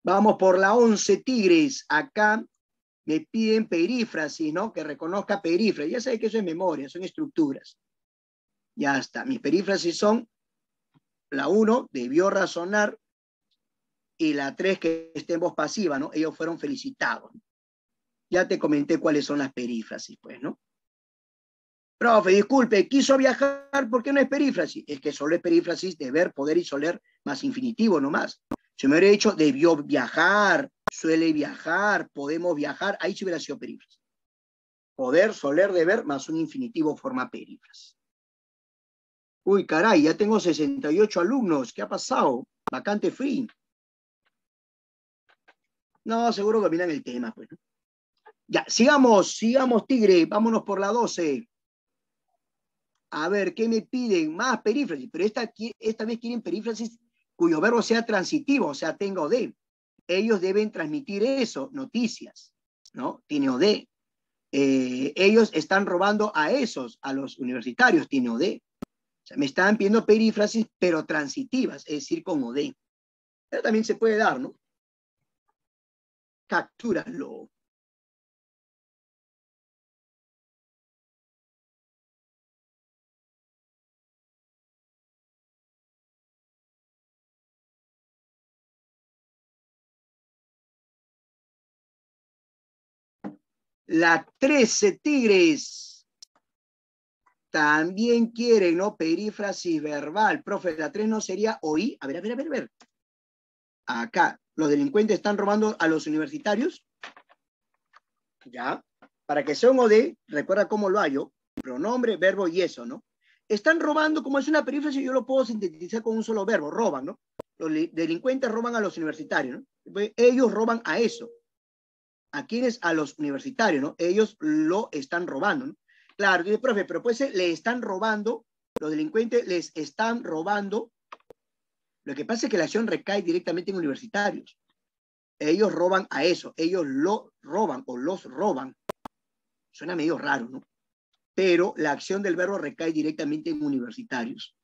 Vamos por la 11, tigres. Acá me piden perífrasis, ¿no? Que reconozca perífrasis. Ya sabes que eso es memoria, son estructuras. Ya está. Mis perífrasis son la 1, debió razonar, y la 3, que esté en voz pasiva, ¿no? Ellos fueron felicitados. Ya te comenté cuáles son las perífrasis, pues, ¿no? Profe, disculpe, quiso viajar, ¿por qué no es perífrasis? Es que solo es perífrasis deber, poder y soler más infinitivo nomás. Si me hubiera dicho debió viajar, suele viajar, podemos viajar, ahí sí hubiera sido perífrasis. Poder, soler, deber, más un infinitivo forma perífrasis. Uy, caray, ya tengo 68 alumnos. ¿Qué ha pasado? Vacante free. No, seguro que miran el tema, pues. Ya, sigamos, tigre. Vámonos por la 12. A ver, ¿qué me piden? Más perífrasis. Pero esta vez quieren perífrasis cuyo verbo sea transitivo, o sea, tenga OD. Ellos deben transmitir eso, noticias, ¿no? Tiene OD. Ellos están robando a los universitarios, tiene OD. O sea, me están pidiendo perífrasis, pero transitivas, es decir, con OD. Pero también se puede dar, ¿no? Captúralo. La 13, tigres. También quieren, ¿no? Perífrasis verbal. Profe, la 3 no sería oí. A ver. Acá, los delincuentes están robando a los universitarios. Ya. Para que sea un OD, recuerda cómo lo hallo. Pronombre, verbo y eso, ¿no? Están robando, como es una perífrasis, yo lo puedo sintetizar con un solo verbo, roban, ¿no? Los delincuentes roban a los universitarios, ¿no? Pues ellos roban a eso. ¿A quiénes? A los universitarios, ¿no? Ellos lo están robando, ¿no? Claro, dice, profe, pero pues le están robando, los delincuentes les están robando. Lo que pasa es que la acción recae directamente en universitarios. Ellos roban a eso, ellos lo roban o los roban. Suena medio raro, ¿no? Pero la acción del verbo recae directamente en universitarios.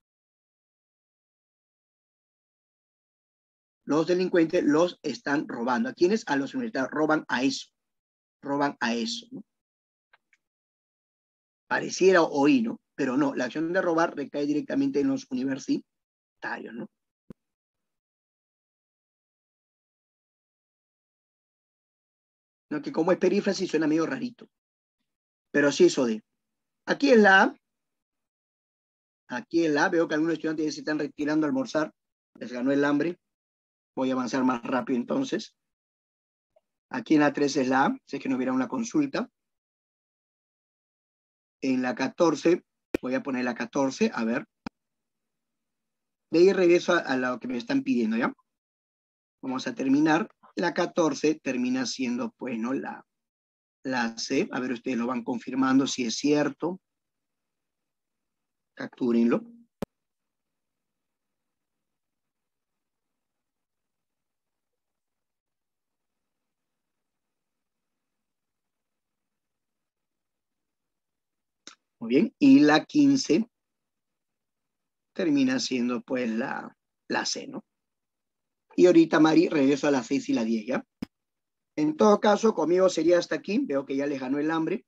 Los delincuentes los están robando. ¿A quiénes? A los universitarios. Roban a eso. Roban a eso, ¿no? Pareciera oír, ¿no? Pero no, la acción de robar recae directamente en los universitarios, ¿no? ¿No? Que como es perífrasis suena medio rarito. Pero sí eso de. Aquí en la A. Aquí en la A veo que algunos estudiantes ya se están retirando a almorzar. Les ganó el hambre. Voy a avanzar más rápido entonces. Aquí en la 3 es la A, si es que no hubiera una consulta. En la 14, voy a poner la 14, a ver. De ahí regreso a lo que me están pidiendo, ¿ya? Vamos a terminar. La 14 termina siendo, pues, ¿no? La C. A ver, ustedes lo van confirmando si es cierto. Captúrenlo. Muy bien. Y la 15 termina siendo, pues, la C, ¿no? Y ahorita, Mari, regreso a las 6 y la 10, ¿ya? En todo caso, conmigo sería hasta aquí. Veo que ya les ganó el hambre.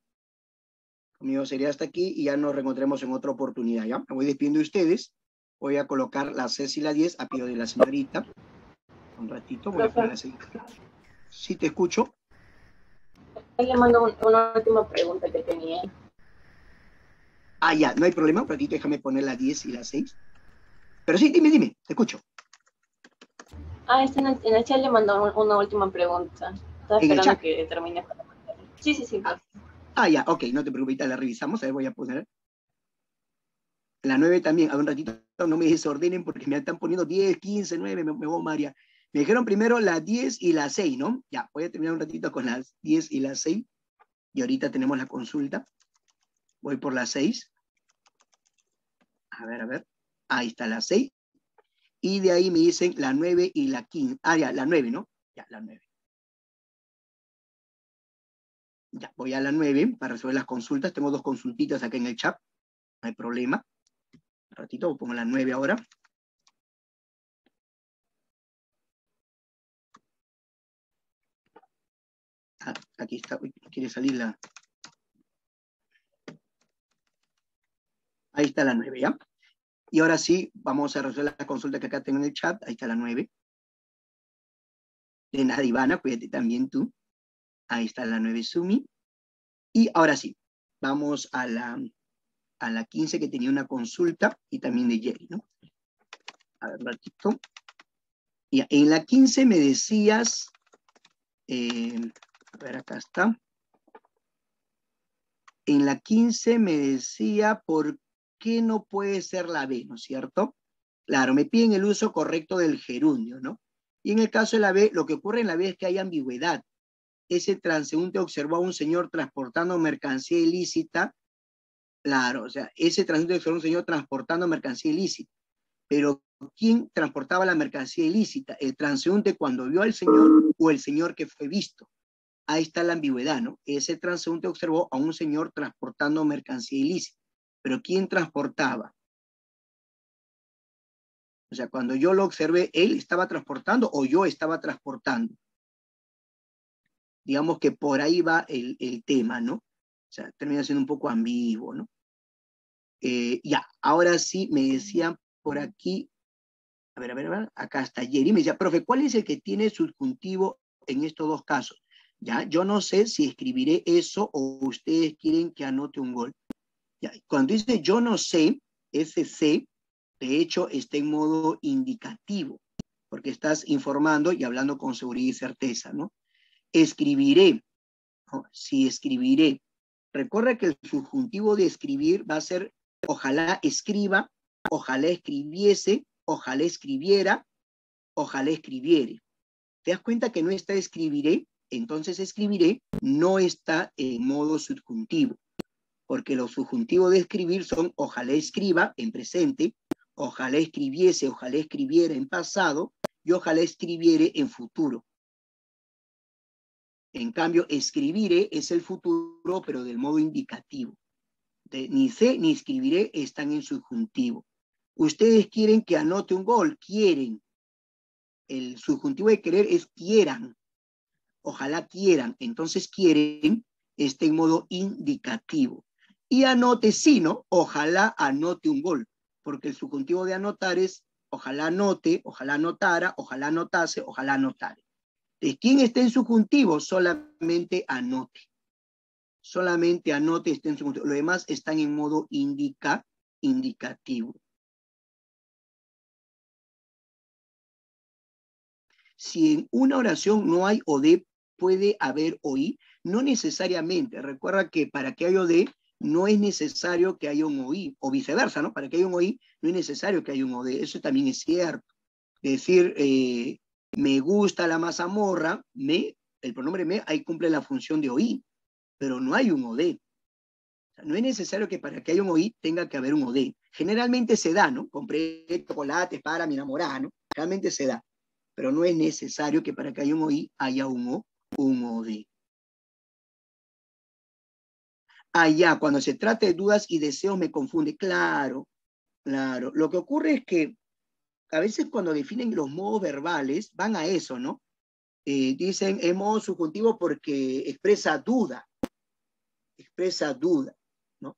Conmigo sería hasta aquí y ya nos reencontremos en otra oportunidad, ¿ya? Me voy despidiendo de ustedes. Voy a colocar la 6 y la 10 a pedido de la señorita. Un ratito, voy a poner la 6. Sí, te escucho. Ahí le mando una última pregunta que tenía. Ah, ya, no hay problema. Un ratito, déjame poner la 10 y la 6. Pero sí, dime, te escucho. En el chat le mandó una última pregunta. Estaba En el esperando chat. que termine. Sí. Ya, ok, no te preocupes, la revisamos. A ver, voy a poner la 9 también. A ver, un ratito, no me desordenen porque me están poniendo 10, 15, 9, me voy, María. Me dijeron primero la 10 y la 6, ¿no? Ya, voy a terminar un ratito con las 10 y la 6. Y ahorita tenemos la consulta. Voy por la 6. A ver. Ahí está la 6. Y de ahí me dicen la 9 y la 15. Ah, ya, la 9, ¿no? Ya, la 9. Ya, voy a la 9 para resolver las consultas. Tengo 2 consultitas acá en el chat. No hay problema. Un ratito, pongo la 9 ahora. Ah, aquí está. Uy, quiere salir la... Ahí está la 9, ¿ya? Y ahora sí, vamos a resolver la consulta que acá tengo en el chat. Ahí está la 9. De nada, Ivana, cuídate también tú. Ahí está la 9, Sumi. Y ahora sí, vamos a la 15 que tenía una consulta y también de Jerry, ¿no? A ver, un ratito. Y en la 15 me decías, a ver, acá está. En la 15 me decía, ¿por qué no puede ser la B, ¿no es cierto? Claro, me piden el uso correcto del gerundio, ¿no? Y en el caso de la B, lo que ocurre en la B es que hay ambigüedad. Ese transeúnte observó a un señor transportando mercancía ilícita. Claro, o sea, ese transeúnte observó a un señor transportando mercancía ilícita. Pero ¿quién transportaba la mercancía ilícita? ¿El transeúnte cuando vio al señor o el señor que fue visto? Ahí está la ambigüedad, ¿no? Ese transeúnte observó a un señor transportando mercancía ilícita. Pero ¿quién transportaba? O sea, cuando yo lo observé, ¿él estaba transportando o yo estaba transportando? Digamos que por ahí va el tema, ¿no? O sea, termina siendo un poco ambiguo, ¿no? Ya, ahora sí me decían por aquí, a ver, acá está Jerry, me decía, profe, ¿cuál es el que tiene subjuntivo en estos 2 casos? Ya, yo no sé si escribiré eso o ustedes quieren que anote un gol. Ya, cuando dice yo no sé, ese sé, de hecho, está en modo indicativo, porque estás informando y hablando con seguridad y certeza, ¿no? Escribiré, ¿no? Sí, escribiré. Recuerda que el subjuntivo de escribir va a ser ojalá escriba, ojalá escribiese, ojalá escribiera, ojalá escribiere. ¿Te das cuenta que no está escribiré? Entonces escribiré no está en modo subjuntivo, porque los subjuntivos de escribir son ojalá escriba en presente, ojalá escribiese, ojalá escribiera en pasado y ojalá escribiere en futuro. En cambio, escribiré es el futuro, pero del modo indicativo. Ni sé ni escribiré están en subjuntivo. Ustedes quieren que anote un gol, quieren. El subjuntivo de querer es quieran. Ojalá quieran. Entonces quieren está en modo indicativo. Y anote sí, ¿no? Ojalá anote un gol. Porque el subjuntivo de anotar es ojalá anote, ojalá anotara, ojalá anotase, ojalá anotare. ¿De quién está en subjuntivo? Solamente anote. Solamente anote está en subjuntivo. Lo demás están en modo indicativo. Si en una oración no hay o de, puede haber oí. No necesariamente. Recuerda que para que haya o de, no es necesario que haya un oí. O viceversa, ¿no? Para que haya un oí, no es necesario que haya un o de. Eso también es cierto. Decir, me gusta la mazamorra, el pronombre me, ahí cumple la función de oí, pero no hay un o de. O sea, no es necesario que para que haya un oí tenga que haber un o de. Generalmente se da, ¿no? Compré chocolates para mi enamorada, ¿no? Realmente se da. Pero no es necesario que para que haya un oí haya un o de. Allá, cuando se trata de dudas y deseos me confunde. Claro, claro. Lo que ocurre es que a veces cuando definen los modos verbales van a eso, ¿no? Dicen es modo subjuntivo porque expresa duda, ¿no?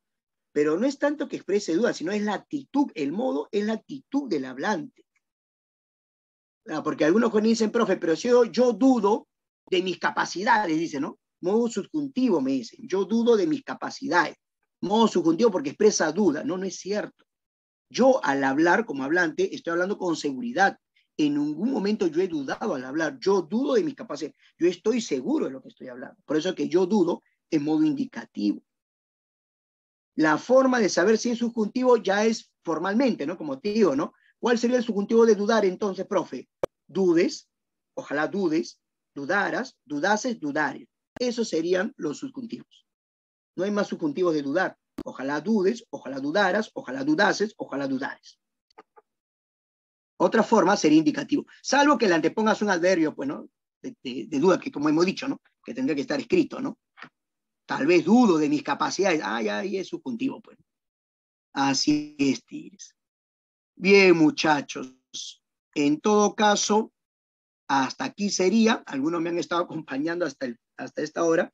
Pero no es tanto que exprese duda, sino es la actitud, el modo es la actitud del hablante. Porque algunos dicen, profe, pero si yo dudo de mis capacidades, dice, ¿no? Modo subjuntivo me dicen, yo dudo de mis capacidades. Modo subjuntivo porque expresa duda. No, no es cierto. Yo al hablar como hablante estoy hablando con seguridad. En ningún momento yo he dudado al hablar. Yo dudo de mis capacidades. Yo estoy seguro de lo que estoy hablando. Por eso es que yo dudo en modo indicativo. La forma de saber si es subjuntivo ya es formalmente, ¿no? Como te digo, ¿no? ¿Cuál sería el subjuntivo de dudar entonces, profe? Dudes, ojalá dudes, dudaras, dudases, dudares. Esos serían los subjuntivos. No hay más subjuntivos de dudar. Ojalá dudes, ojalá dudaras, ojalá dudases, ojalá dudares. Otra forma sería indicativo. Salvo que le antepongas un adverbio, pues, ¿no? De duda, que como hemos dicho, ¿no? Que tendría que estar escrito, ¿no? Tal vez dudo de mis capacidades. Ya ahí es subjuntivo, pues. Así es, Tigres. Bien, muchachos. En todo caso, hasta aquí sería. Algunos me han estado acompañando hasta esta hora.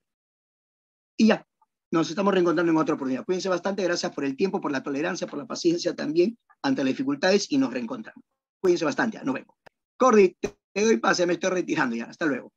Y ya. Nos estamos reencontrando en otra oportunidad. Cuídense bastante, gracias por el tiempo, por la tolerancia, por la paciencia también ante las dificultades y nos reencontramos. Cuídense bastante, nos vemos. Cordy, te doy pase, me estoy retirando ya. Hasta luego.